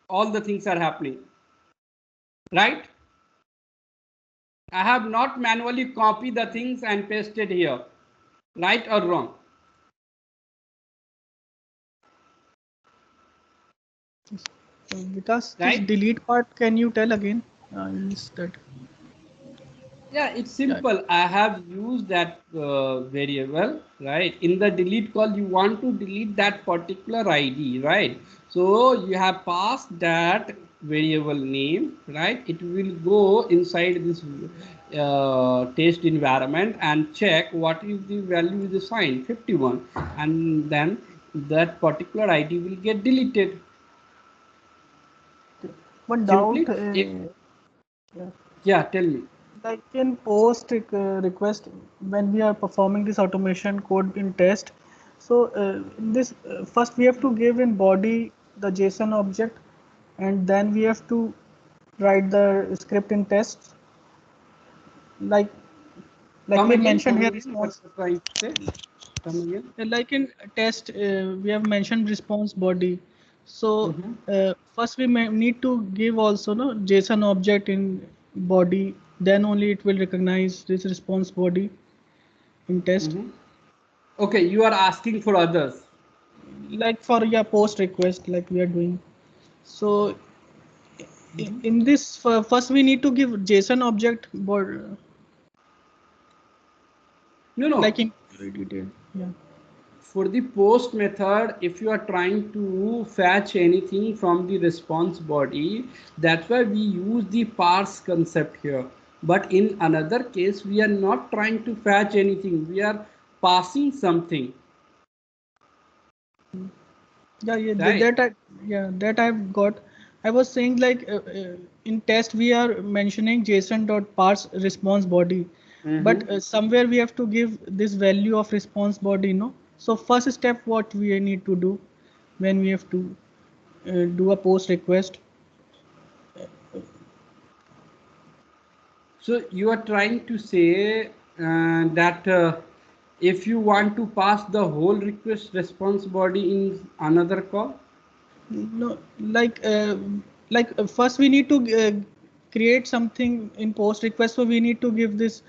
all the things are happening, right? I have not manually copied the things and pasted here, right or wrong? Because this Right? delete part, can you tell again? I missed that. Yeah, it's simple. I have used that variable, right? In the delete call, you want to delete that particular ID, right? So you have passed that variable name, right? It will go inside this test environment and check what is the value is assigned, 51, and then that particular ID will get deleted. One Simply, doubt, yeah, yeah, tell me. like in post request, when we are performing this automation code in test, so in this first we have to give in body the JSON object, and then we have to write the script in test, like Come we have again, mentioned come here again. What response. you're trying to say? Come again. Like in test, we have mentioned response body. So Mm-hmm. first we may need to give also no JSON object in body. Then only it will recognize this response body in test. Mm-hmm. Okay, you are asking for others. Like for your post request, like we are doing. So Mm-hmm. in this first we need to give JSON object, but No, no. like in detail. Yeah. For the post method, if you are trying to fetch anything from the response body, that's why we use the parse concept here. But in another case, we are not trying to fetch anything. We are passing something, Yeah, yeah, right? that I've got. I was saying like in test we are mentioning JSON dot parse response body, but Mm-hmm. somewhere we have to give this value of response body, no? So first step, what we need to do when we have to do a post request. So you are trying to say that if you want to pass the whole request response body in another call. No, first we need to create something in post request, so we need to give this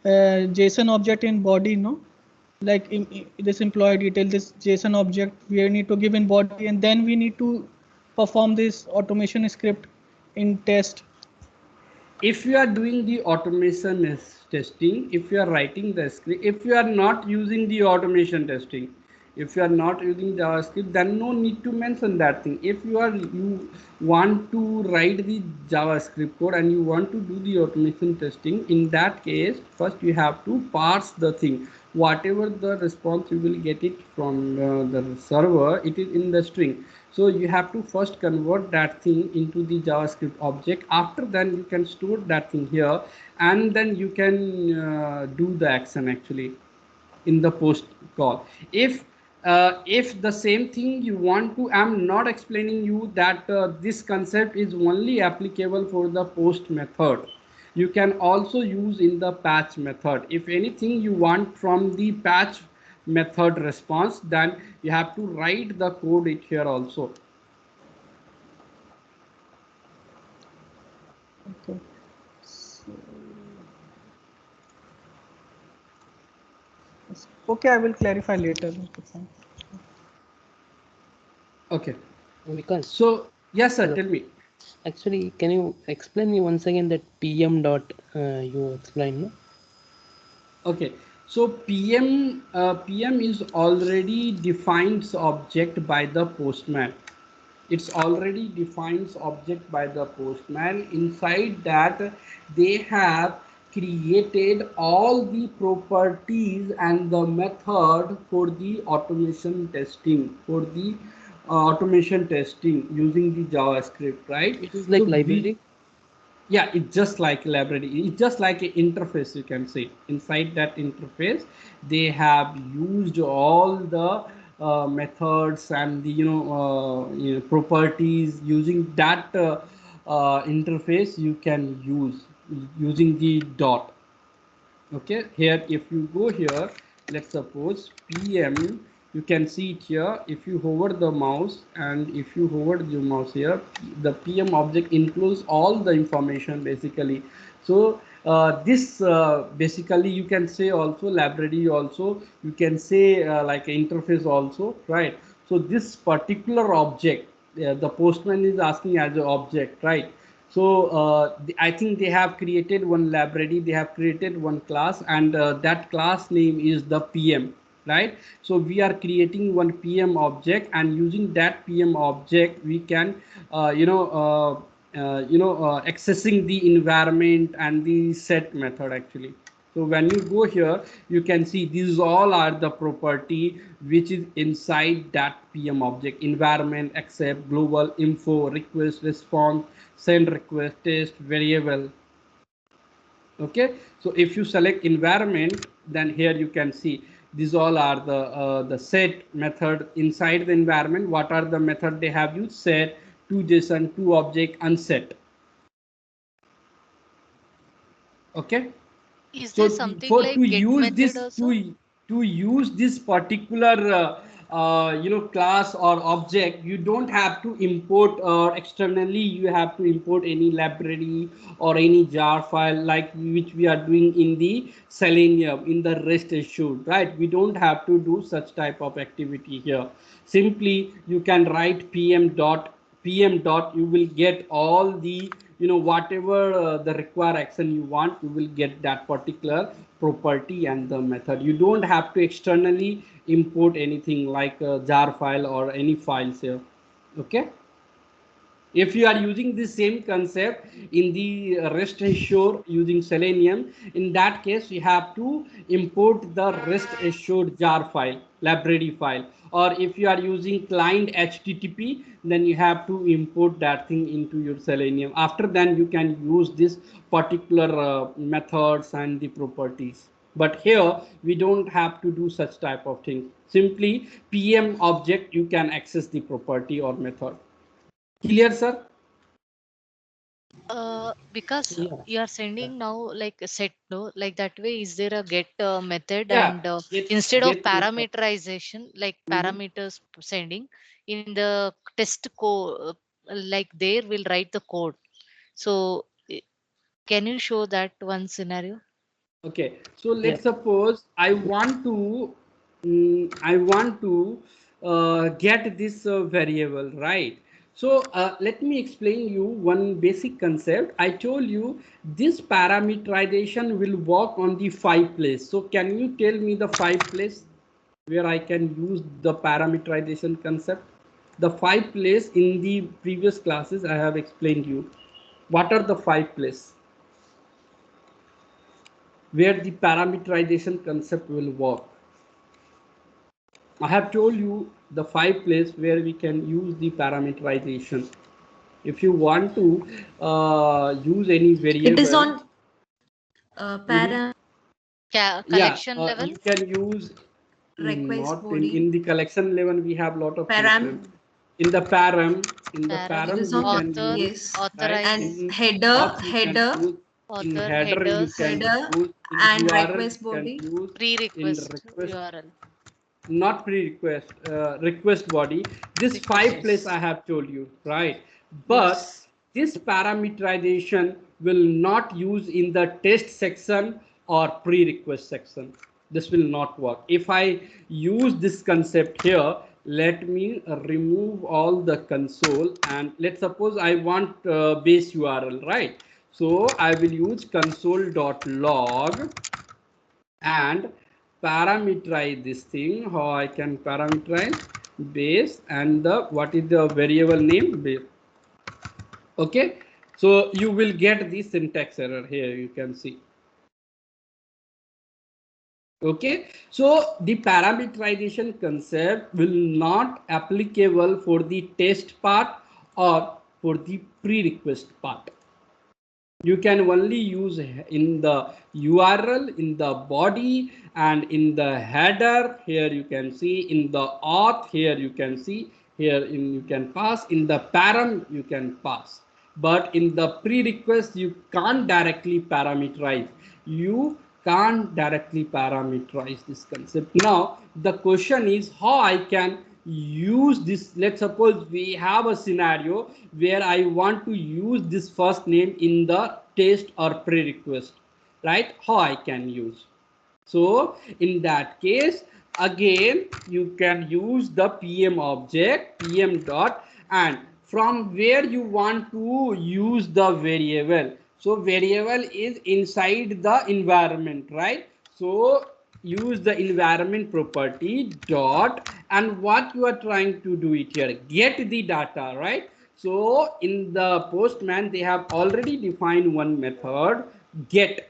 JSON object in body, no? Like this employee detail, this JSON object we need to give in body, and then we need to perform this automation script in test. If you are doing the automation testing, if you are writing the script, if you are not using the automation testing, if you are not using JavaScript, then no need to mention that thing. If you want to write the JavaScript code and you want to do the automation testing, in that case first you have to parse the thing. Whatever the response you will get it from the server, it is in the string. So you have to first convert that thing into the JavaScript object. After then you can store that thing here, and then you can do the action actually. in the post call. If the same thing you want to, I'm not explaining you that this concept is only applicable for the post method. You can also use in the patch method. If anything you want from the patch method response, then you have to write the code it here also. Okay. So, okay, I will clarify later. Okay, fine. Okay. Vikas, So yes, sir. hello. Tell me. Actually, can you explain me once again that PM dot you explained? No? Okay. So PM is already defines object by the postman. It's already defines object by the postman. Inside that, they have created all the properties and the method for the automation testing, for the automation testing using the JavaScript, right? It is So like we, library. yeah, it's just like a library, it's just like an interface, you can say. Inside that interface they have used all the methods and the properties. Using that interface you can use using the dot. Okay, here if you go here, let's suppose PM, you can see it here. If you hover the mouse and if you hover the mouse here, the PM object includes all the information basically. So this basically you can say also library, also you can say like interface also, right? So this particular object, the postman is asking as an object, right? So I think they have created one library, they have created one class, and that class name is the PM, right? So we are creating one PM object, and using that PM object we can accessing the environment and the set method actually. So when you go here, you can see these all are the property which is inside that PM object: environment, accept, global, info, request, response, send request, test, variable. Okay, so if you select environment, then here you can see these all are the set method inside the environment. What are the method they have used? Set, to JSON, to object, unset. Okay. Is So there something for to like get use method this, also? to use this particular class or object, you don't have to import, or externally you have to import any library or any jar file like which we are doing in the Selenium, in the REST assured, right? We don't have to do such type of activity here. Simply you can write PM dot, you will get all the whatever the require action you want, you will get that particular property and the method. You don't have to externally import anything like a jar file or any files here. Okay, if you are using the same concept in the REST assured using Selenium, in that case you have to import the REST assured jar file, library file. Or if you are using client HTTP, then you have to import that thing into your Selenium. After then you can use this particular methods and the properties. But here we don't have to do such type of things. Simply PM object you can access the property or method. Clear, sir? Because Yeah. you are sending now like a set, no? Like that way, is there a get method, Yeah. and Get instead of get method. parameterization, like Mhm. parameters sending in the test code, like there we'll write the code. So can you show that one scenario? Okay. So Yeah. let's suppose I want to get this variable, right? So let me explain you one basic concept. I told you this parameterization will work on the 5 place. So can you tell me the 5 place where I can use the parameterization concept? The 5 place in the previous classes I have explained you. What are the 5 place where the parameterization concept will work? I have told you the 5 place where we can use the parameterization. If you want to use any It is variable. on Mhm. para Collection level. You can use Request not body. in the collection level. We have lot of things. Param. In the Param, It param is you on can author, use, yes. right? authorized, And In header, auth you can header, use, in author, header you headers, can header, use, in and URL request you can body. use, in pre-request request, URL, not pre-request, request body. This request. 5 place I have told you, right? But Yes. this parameterization will not use in the test section or pre-request section. This will not work. If I use this concept here, let me remove all the console, and let's suppose I want base URL, right? So I will use console.log and parameterize this thing. How I can parameterize base and the what is the variable name base. Okay, so you will get the syntax error here, you can see. Okay, so the parameterization concept will not applicable for the test part or for the pre-request part. You can only use in the URL, in the body, and in the header. Here you can see, in the auth, here you can see, here in you can pass, in the param you can pass, but in the pre-request you can't directly parameterize. You can't directly parameterize this concept. Now the question is how I can use this. Let's suppose we have a scenario where I want to use this first name in the test or pre-request, right? How I can use. So in that case, again you can use the pm object, pm dot, and from where you want to use the variable. So variable is inside the environment, right? So use the environment property dot, and what you are trying to do it here, get the data, right? So in the Postman they have already defined one method, get,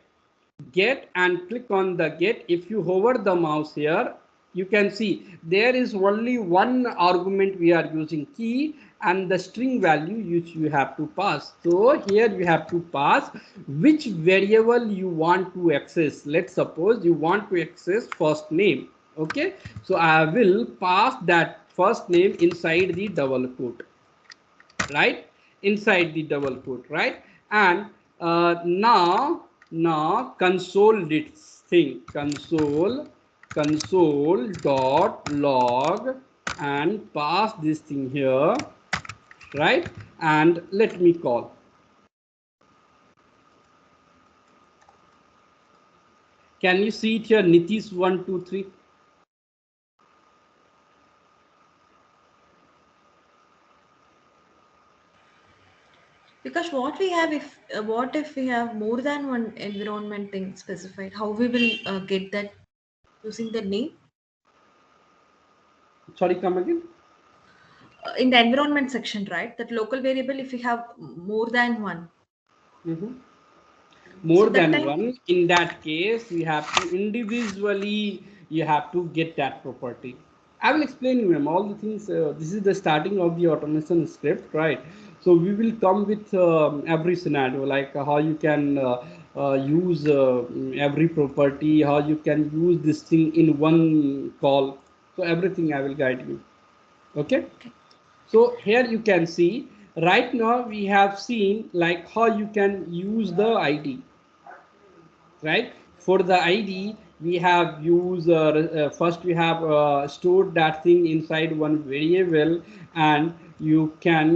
and click on the get. If you hover the mouse here, you can see there is only one argument we are using, key, and the string value which you have to pass. So here you have to pass which variable you want to access. Let's suppose you want to access first name. Okay, so I will pass that first name inside the double quote, right? Inside the double quote, right? And now console this thing, console dot log, and pass this thing here, right? And let me call. Can you see it here, Nitish 123? Because what we have, if what if we have more than one environment thing specified? How we will get that using the name Sorry, come again. in the environment section, right? That local variable, if we have more than one, Mhm. so More that than time. one, in that case you have to individually, you have to get that property. I will explain you all the things. This is the starting of the automation script, right? So we will come with every scenario, like how you can use every property, how you can use this thing in one call. So everything I will guide you. Okay, so here you can see, right now we have seen like how you can use the id, right? For the id we have used first we have stored that thing inside one variable, and you can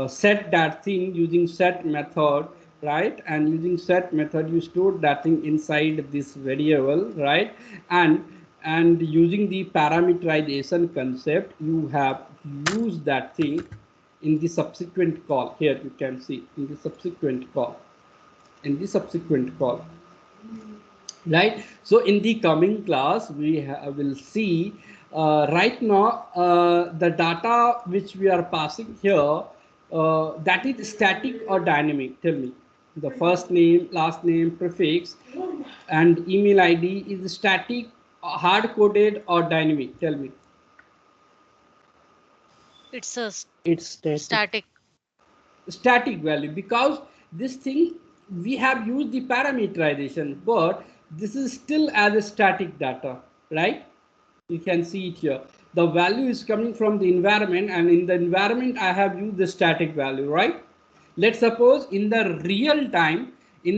set that thing using set method, right? And using set method you store that thing inside this variable, right? And using the parameterization concept you have used that thing in the subsequent call. Here you can see in the subsequent call, in the subsequent call, right? So in the coming class we will see right now the data which we are passing here, that is static or dynamic. Tell me, the first name, last name, prefix, and email id is static, hard coded, or dynamic? Tell me. It's a It's static. static. Static value, because this thing we have used the parameterization, but this is still as a static data, right? You can see it here. The value is coming from the environment, and in the environment I have used the static value, right? Let's suppose in the real time, the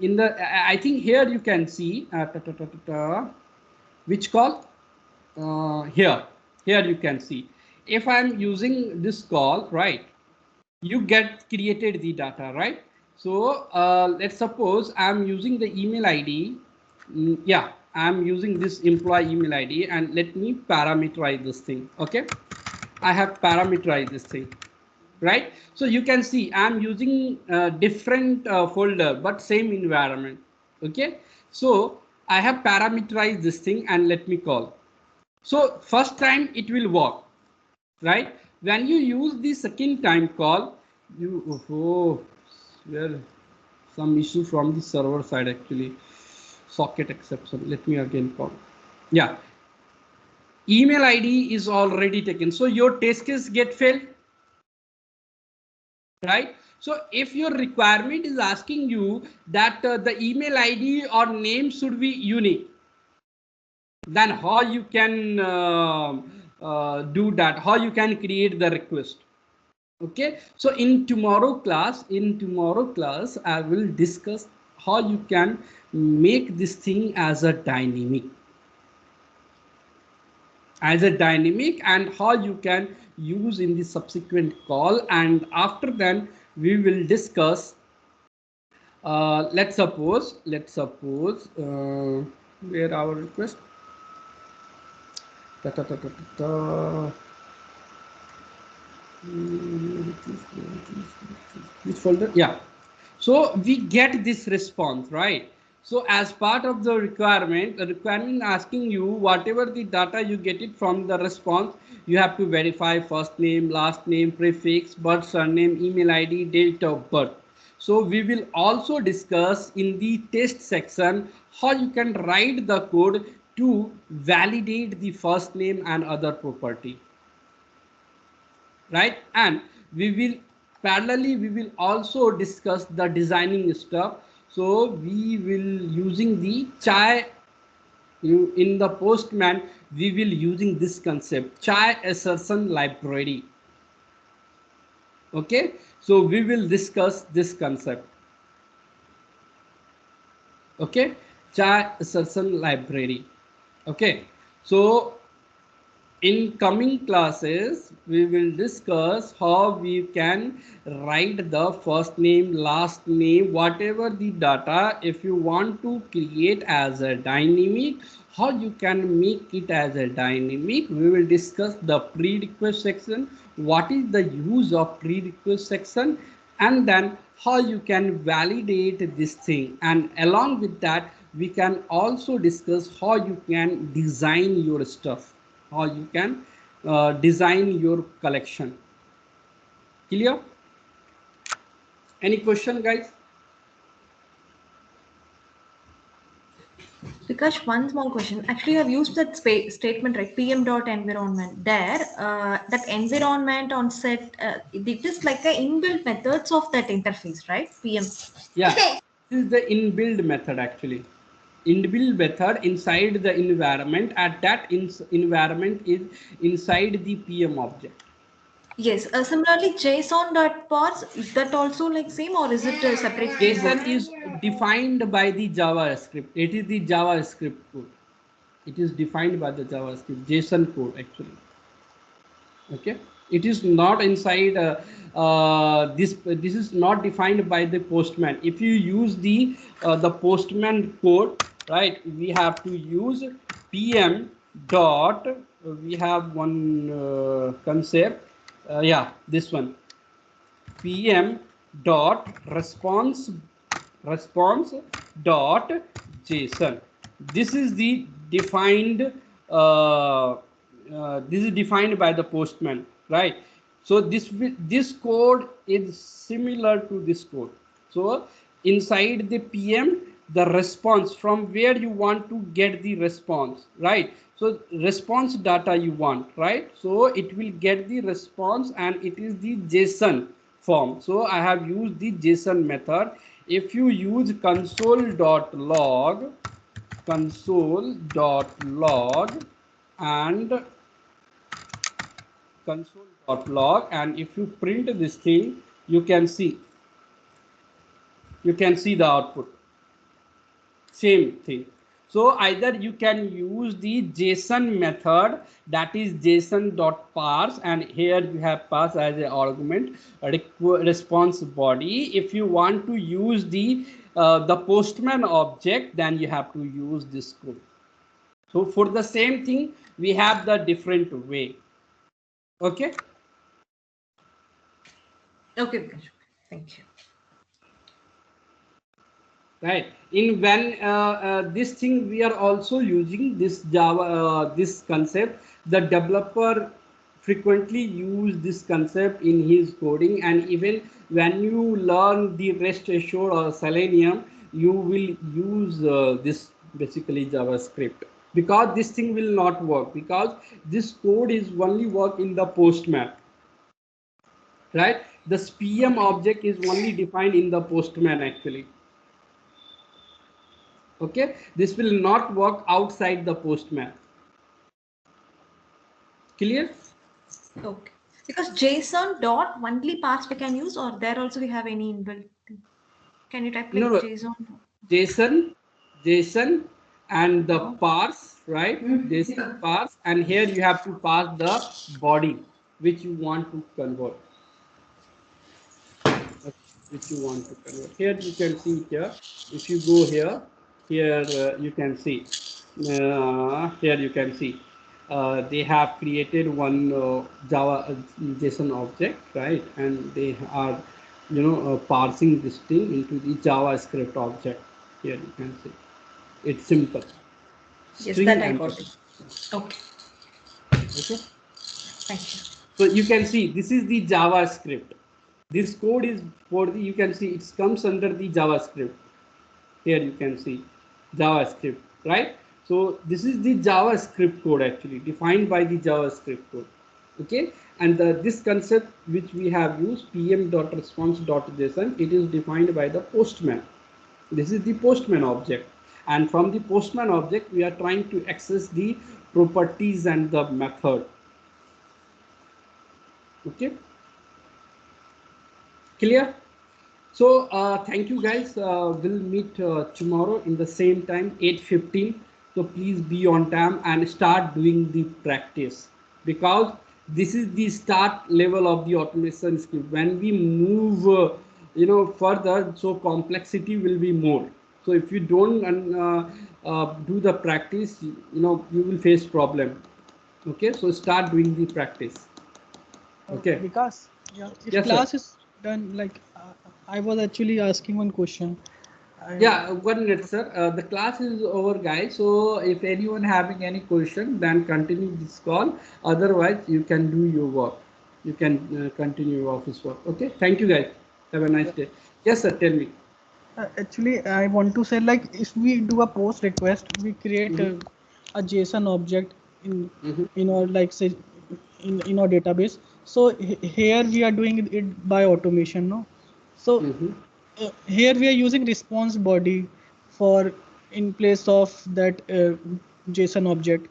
in the I think here you can see which call here you can see if I'm using this call, right, you get created the data, right? So let's suppose I'm using the email ID. Yeah, I'm using this employee email ID, and let me parameterize this thing. Okay, I have parameterized this thing, right? So you can see I'm using different folder but same environment. Okay, so I have parameterized this thing, and let me call. So first time it will work, right? When you use the second time call, you well, some issue from the server side actually, socket exception. Let me again call. Yeah, email ID is already taken, so your test case get failed, right? So if your requirement is asking you that the email ID or name should be unique, then how you can do that, how you can create the request. Okay, so in tomorrow class I will discuss how you can make this thing as a dynamic, and how you can use in the subsequent call. And after then we will discuss let's suppose where our request ta, ta, ta, ta, ta, ta. Which folder? Yeah, so we get this response, right? So as part of the requirement asking you whatever the data you get it from the response, you have to verify first name, last name, prefix, birth, surname, email ID, date of birth. So we will also discuss in the test section how you can write the code to validate the first name and other property, right? And we will also discuss the designing stuff. So we will using the chai, in the Postman we will using this concept, chai assertion library. Okay, so we will discuss this concept. Okay, chai assertion library. Okay, so in coming classes, we will discuss how we can write the first name, last name, whatever the data. If you want to create as a dynamic, how you can make it as a dynamic. We will discuss the pre-request section, what is the use of pre-request section, and then how you can validate this thing. And along with that, we can also discuss how you can design your stuff, how you can design your collection. Clear? Any question, guys? Vikash, one small question. Actually, I've used that statement, right? PM dot environment. There, that environment on set, it is like a inbuilt methods of that interface, right? PM. Yeah, this is the inbuilt method actually. Inbuilt method inside the environment, and that environment is inside the PM object. Yes. Similarly, JSON dot parse, is that also like same or is it a separate? JSON is defined by the JavaScript. It is the JavaScript code. It is defined by the JavaScript JSON code actually. Okay, it is not inside this is not defined by the Postman. If you use the Postman code, right, we have to use PM dot, we have one concept, yeah, this one, PM dot response dot JSON. This is the defined this is defined by the Postman, right? So this code is similar to this code. So inside the PM, the response, from where you want to get the response, right? So response data you want, right? So it will get the response, and it is the JSON form. So I have used the JSON method. if you use console.log and console.log, and if you print this thing, you can see the output. Same thing. So either you can use the JSON method, that is json.parse, and here you have pass as an argument response body. If you want to use the Postman object, then you have to use this code. So for the same thing, we have the different way. Okay. Okay, Vikash. Thank you. Right. In when this thing we are also using this Java, this concept, the developer frequently use this concept in his coding, and even when you learn the REST assured or Selenium, you will use this basically JavaScript, because this thing will not work, because this code is only work in the Postman. Right. The PM object is only defined in the Postman actually. Okay, this will not work outside the Postman. Clear? Okay. Because JSON dot only parse we can use, or there also we have any inbuilt thing? Can you type like No, JSON? JSON and the parse, right? JSON parse, and here you have to pass the body which you want to convert. Which you want to convert. Here you can see here. If you go here, you can see. Here you can see. They have created one Java JSON object, right? And they are, parsing this thing into the JavaScript object. Here you can see. It's simple. Yes, String that I and got it. Okay. okay. Thank you. So you can see this is the JavaScript. This code is for the, you can see it comes under the JavaScript. Here you can see JavaScript, right? So this is the JavaScript code actually defined by the JavaScript code. Okay, and this concept which we have used, pm.response.json, it is defined by the Postman. This is the Postman object, and from the Postman object we are trying to access the properties and the method. Okay, clear? So thank you guys. We'll meet tomorrow in the same time, 8:15. So please be on time and start doing the practice, because this is the start level of the automation skill. When we move, further, so complexity will be more. So if you don't do the practice, you will face problem. Okay, so start doing the practice. Okay. Because if Yes, class sir. is done, like I was actually asking one question. Yeah, 1 minute, sir. The class is over, guys. So if anyone having any question, then continue this call. Otherwise, you can do your work. You can continue your office work. Okay. Thank you, guys. Have a nice day. Yes, sir. Tell me. Actually, I want to say, like, if we do a post request, we create a JSON object in our, like, say in our database. So here we are doing it by automation, no? So here we are using response body for in place of that JSON object,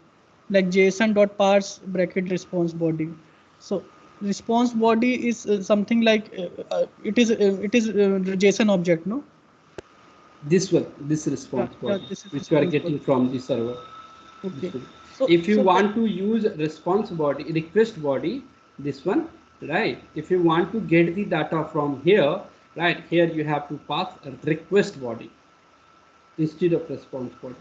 like JSON.parse bracket response body. So response body is something like it is JSON object, no? This response body, This is which you are response getting body. from the server. Okay. If you So want to use response body, request body, this one, right? If you want to get the data from here, right, here you have to pass a request body instead of response body.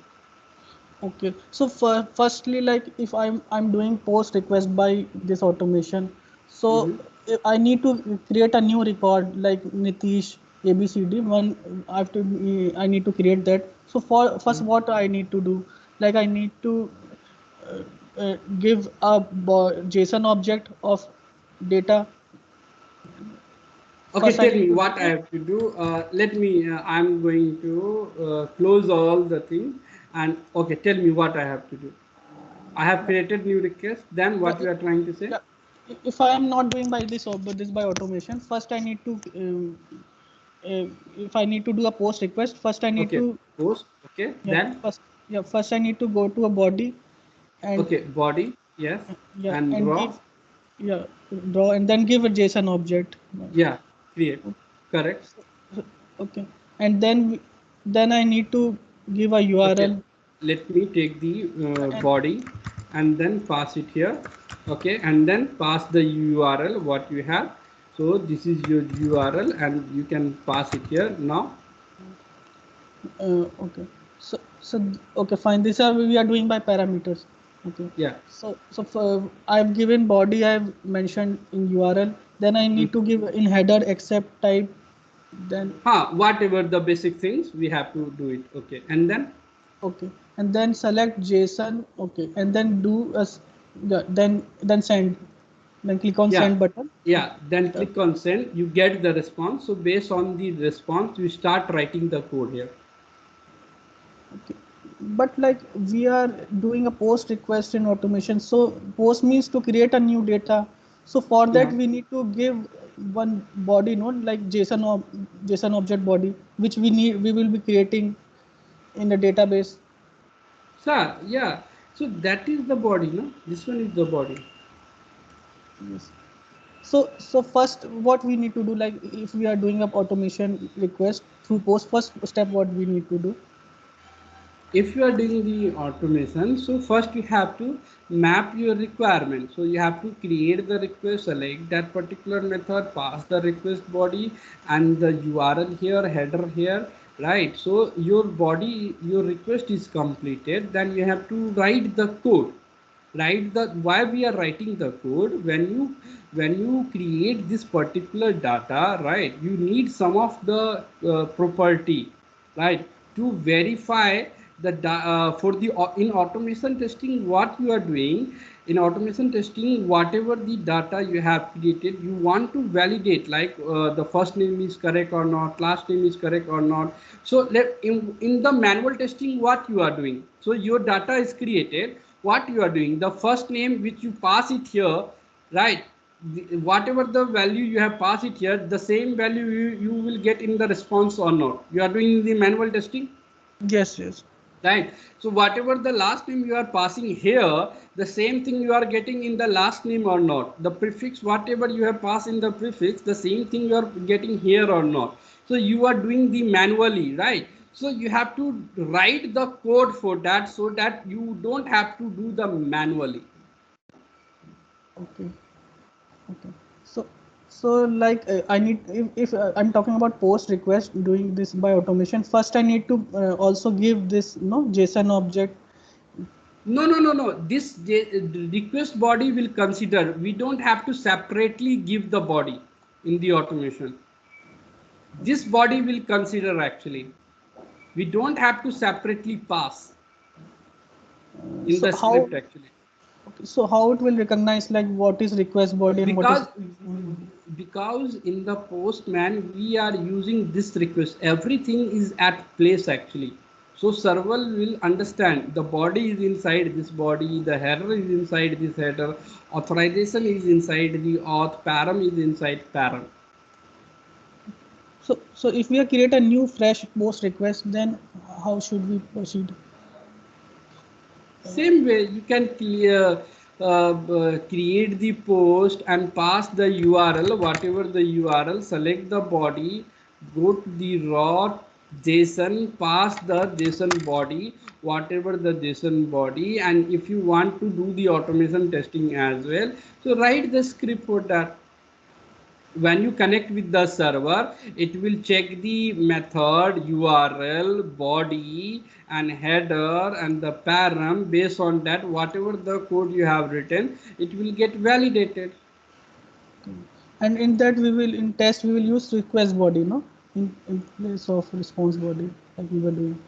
okay. So firstly, like if I'm doing post request by this automation, so I need to create a new record like Nitish ABCD. I need to create that. So for first, what I need to do, like I need to give a JSON object of data. Okay, First, I tell need me to what I have to do. Let me, I'm going to close all the thing, and okay, tell me what I have to do. I have created new request. Then what you are trying to say? yeah, if I am not doing by this by automation, first I need to if I need to do a post request, first I need Okay, to post. Okay, yeah then first I need to go to a body and okay, body. Yes, yeah and and draw. give yeah draw and then give a JSON object. Yeah, create. Correct. Okay, and then I need to give a Okay, URL. let me take the And body and then pass it here. Okay, and then pass the URL what you have. So this is your URL and you can pass it here now. okay, okay, fine. These are we are doing by parameters. Okay, Yeah. so for, I've given body, I've mentioned in URL. Then I need to give in header accept type. Then Whatever the basic things we have to do it. Okay, and then okay, and then select JSON. Okay, and then do as yeah, then send. Then click on yeah, send button. yeah. Then Yeah. click on send. You get the response. So based on the response, we start writing the code here. Okay. But like we are doing a post request in automation. So post means to create a new data. So for that Yeah. we need to give one body node like JSON object body, which we will be creating in the database. Sir, yeah. So that is the body, no? This one is the body. Yes. So first what we need to do, like if we are doing a automation request through post, first step what we need to do. If you are doing the automation, so first you have to map your requirement. So you have to create the request, select that particular method, pass the request body and the URL here, header here, right? So your body, your request is completed, then you have to write the code. Write the why we are writing the code. When you create this particular data, right, you need some of the property, right, to verify for the in automation testing what you are doing. In automation testing, whatever the data you have created, you want to validate, like the first name is correct or not, last name is correct or not. So in the manual testing, what you are doing, so your data is created, what you are doing, the first name which you pass it here, right, whatever the value you have passed it here, the same value you will get in the response or not. You are doing the manual testing, Yes, yes. right? So whatever the last name you are passing here, the same thing you are getting in the last name or not. The prefix, whatever you have passed in the prefix, the same thing you are getting here or not. So you are doing the manually, right? So you have to write the code for that, so that you don't have to do the manually. Okay. Okay. So, so like I need if I'm talking about post request doing this by automation, first I need to also give this JSON object. No, no, no, no. This request body will consider. We don't have to separately give the body in the automation. This body will consider actually. We don't have to separately pass in So the how script actually. so how it will recognize like what is request body and what is because because in the postman we are using this request, everything is at place actually. So server will understand the body is inside this body, the header is inside this header, authorization is inside the auth, param is inside param. so if we create a new fresh post request, then how should we proceed? Same way you can create the post and pass the URL, whatever the URL, select the body, go to the raw JSON, pass the JSON body, whatever the JSON body, and if you want to do the automation testing as well, so write the script for that. When you connect with the server, it will check the method, URL, body and header and the param. Based on that, whatever the code you have written, it will get validated. And in that we will in test we will use request body, no, in place of response body like we were doing.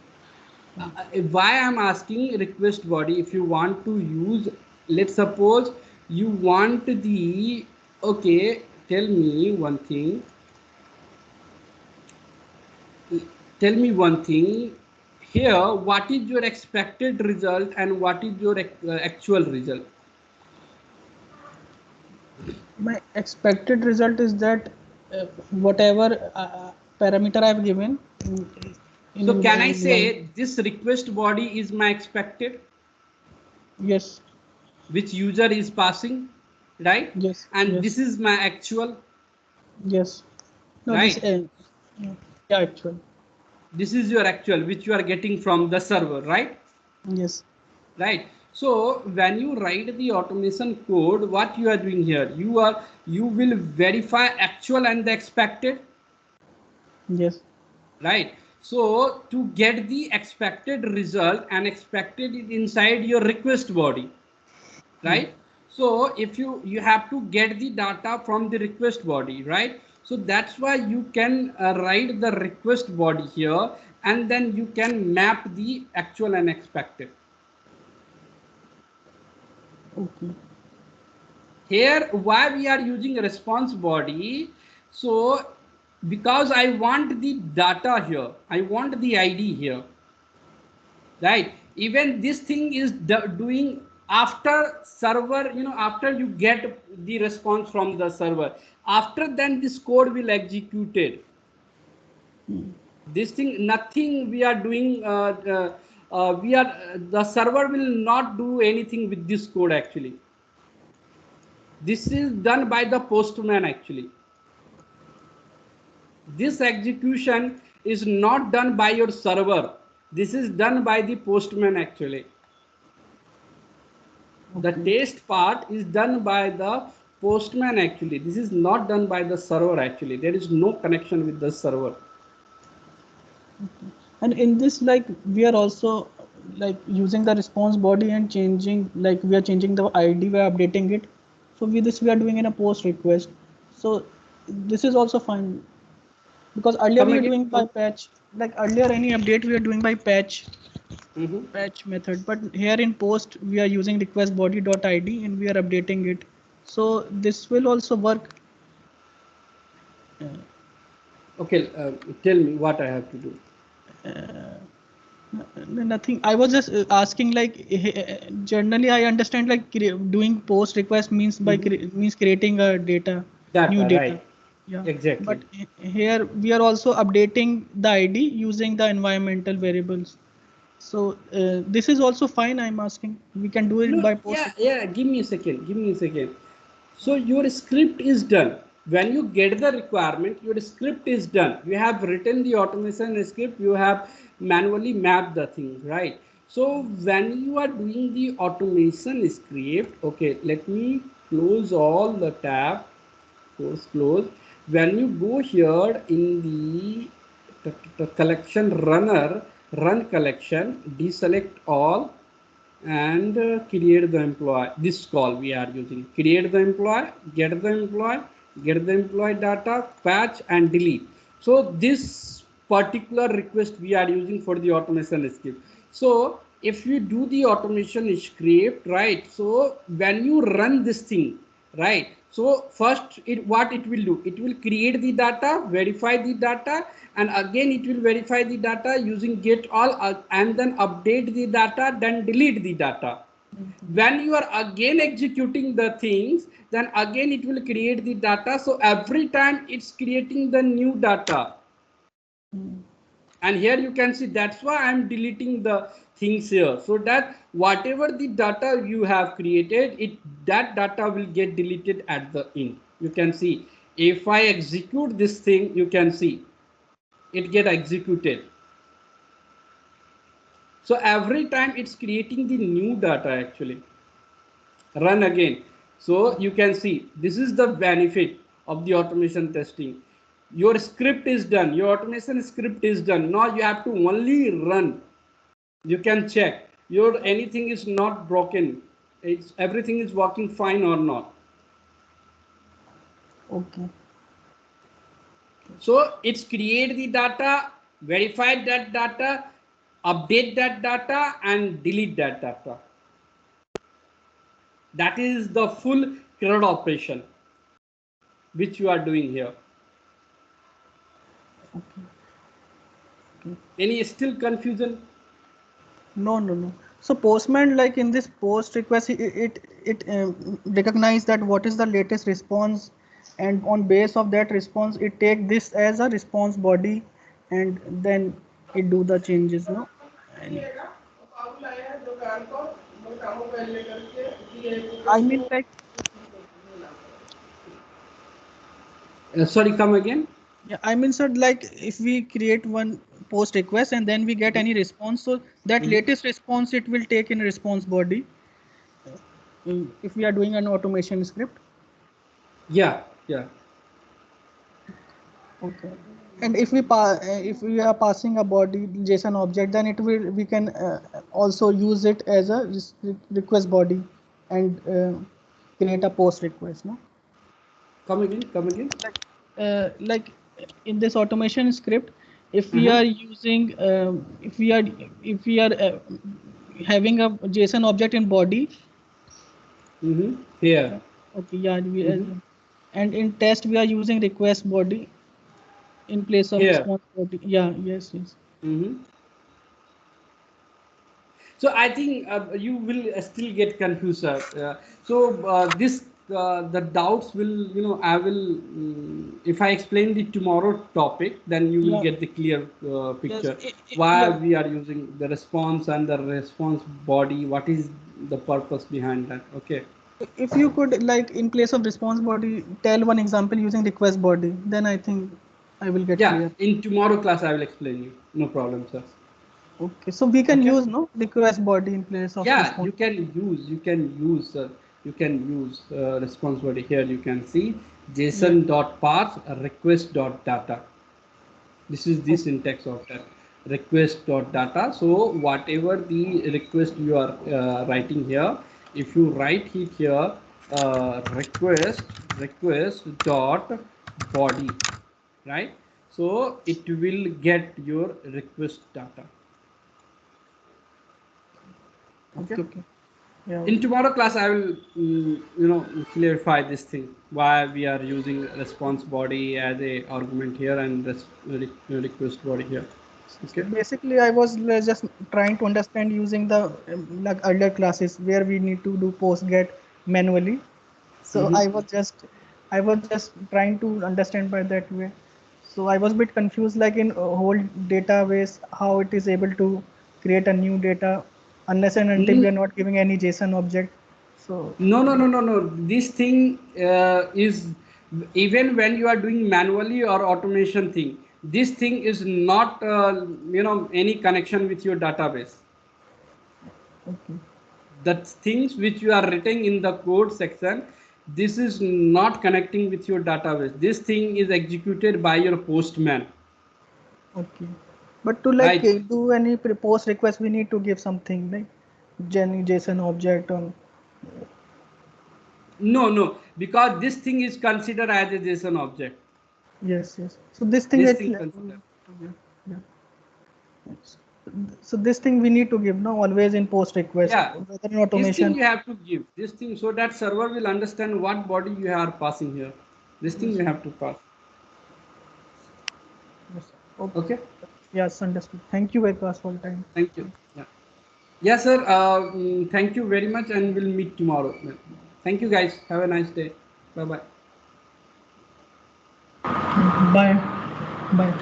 Why I'm asking request body, if you want to use, let's suppose you want the, okay, tell me one thing, tell me one thing here, what is your expected result and what is your actual result? My expected result is that whatever parameter I've given. So can I in say this request body is my expected, yes, which user is passing, right? yes, And yes, this is my actual, yes. No, this right? yeah, actual. This is your actual, which you are getting from the server, right? Yes, Right. So when you write the automation code, what you are doing here, you will verify actual and the expected, yes, right? So to get the expected result and expected it inside your request body, right? So if you have to get the data from the request body, right? So that's why you can write the request body here, and then you can map the actual and expected. okay, Here why we are using a response body, so because I want the data here, I want the ID here, right? Even this thing is doing after server, after you get the response from the server, after then this code will execute it. This thing, nothing we are doing, we are the server will not do anything with this code actually. This is done by the postman actually. This execution is not done by your server. This is done by the postman actually. The test part is done by the postman actually. This is not done by the server actually. There is no connection with the server. and in this, like, we are also like using the response body and changing, like we are changing the ID by updating it. So with this we are doing in a post request. So this is also fine, because earlier Come we are again. doing by patch, like earlier any update we are doing by patch Mhm. method, but here in post we are using request body dot id and we are updating it. So this will also work. Okay, tell me what I have to do. Nothing. I was just asking, like, generally I understand, like, doing post request means by Mhm. means creating a data, new Data, data. right? Yeah. Exactly. But here we are also updating the ID using the environmental variables. So this is also fine. I'm asking. We can do it No, by post yeah, request. yeah. Give me a second. Give me a second. So your script is done. When you get the requirement, your script is done. You have written the automation script. You have manually mapped the thing, right? So when you are doing the automation script, okay, let me close all the tab. Close. When you go here in the collection runner, run collection, deselect all, and create the employee. This call we are using, create the employee, get the employee data, patch and delete. So this particular request we are using for the automation script. So if you do the automation script, right, so when you run this thing, right, so first what it will do, it will create the data, verify the data, and again it will verify the data using get all, and then update the data, then delete the data. When you are again executing the things, then again it will create the data. So every time it's creating the new data. And here you can see, that's why I'm deleting the things here, so that whatever the data you have created, that data will get deleted at the end. You can see, if I execute this thing, you can see it get executed. So every time it's creating the new data actually. Run again. So you can see, this is the benefit of the automation testing. Your script is done, your automation script is done. Now you have to only run. You can check your anything is not broken, it's everything is working fine or not. Okay. So it's create the data, verify that data, update that data, and delete that data. That is the full CRUD operation which you are doing here. Any still confusion? No, no, no. So Postman, like in this post request, it recognize that what is the latest response, and on base of that response, it take this as a response body, and then it do the changes, no? And I mean, like, Sorry, come again. yeah, I mean, so like if we create one post request and then we get any response, so that Mhm. latest response it will take in response body. If we are doing an automation script. Yeah, yeah. Okay. And if we are passing a body JSON object, then we can also use it as a request body and create a post request. No. Come again. Come again. Like in this automation script, if we Uh-huh. are using if we are having a JSON object in body. Mm-hmm. Here. Okay. Yeah. Mm-hmm. And in test we are using request body in place of Here. response body. Yeah. Yes. Yes. Mm-hmm. So I think you will still get confused, sir. This the doubts will, I will, if I explain the tomorrow topic, then you will Yeah. get the clear Yes. picture why Yeah. we are using the response and the response body. What is the purpose behind that? Okay. If you could, like, in place of response body, tell one example using request body, then I think I will get Yeah. clear. In tomorrow class, I will explain you. No problem, sir. Okay, so we can Okay. use no request body in place of Yeah, response. you can use response body. Here you can see Yeah. json dot parse request dot data. This is the Okay. syntax of that request dot data. So whatever the request you are writing here, if you write it here, request dot body, right? So it will get your request data. Okay. Okay. Okay. Yeah. In tomorrow class, I will, clarify this thing, why we are using response body as a argument here and request body here. So Okay. basically, I was just trying to understand using the like earlier classes where we need to do post get manually. So Mm-hmm. I was just trying to understand by that way. So I was a bit confused, like in a whole database, how it is able to create a new data unless and until we are not giving any JSON object. So No, no, no, no, no. This thing is, even when you are doing manually or automation thing, this thing is not, any connection with your database. okay, The things which you are writing in the code section, this is not connecting with your database. This thing is executed by your postman, okay. But to like right? do any post request, we need to give something like JSON object on. No, because this thing is considered as a JSON object. Yes, yes. So this thing This it, thing considered. yeah, yeah. Yes. So this thing we need to give no always in post request, Yeah, whether in this thing automation. you have to give this thing so that server will understand what body you are passing here. This thing Yes, you have to pass. yes. Okay. Okay. Yes, understood. Thank you, Vikas, for the time. Thank you. Yeah. Yes, sir. Thank you very much, and we'll meet tomorrow. Thank you, guys. Have a nice day. Bye bye. Bye. Bye.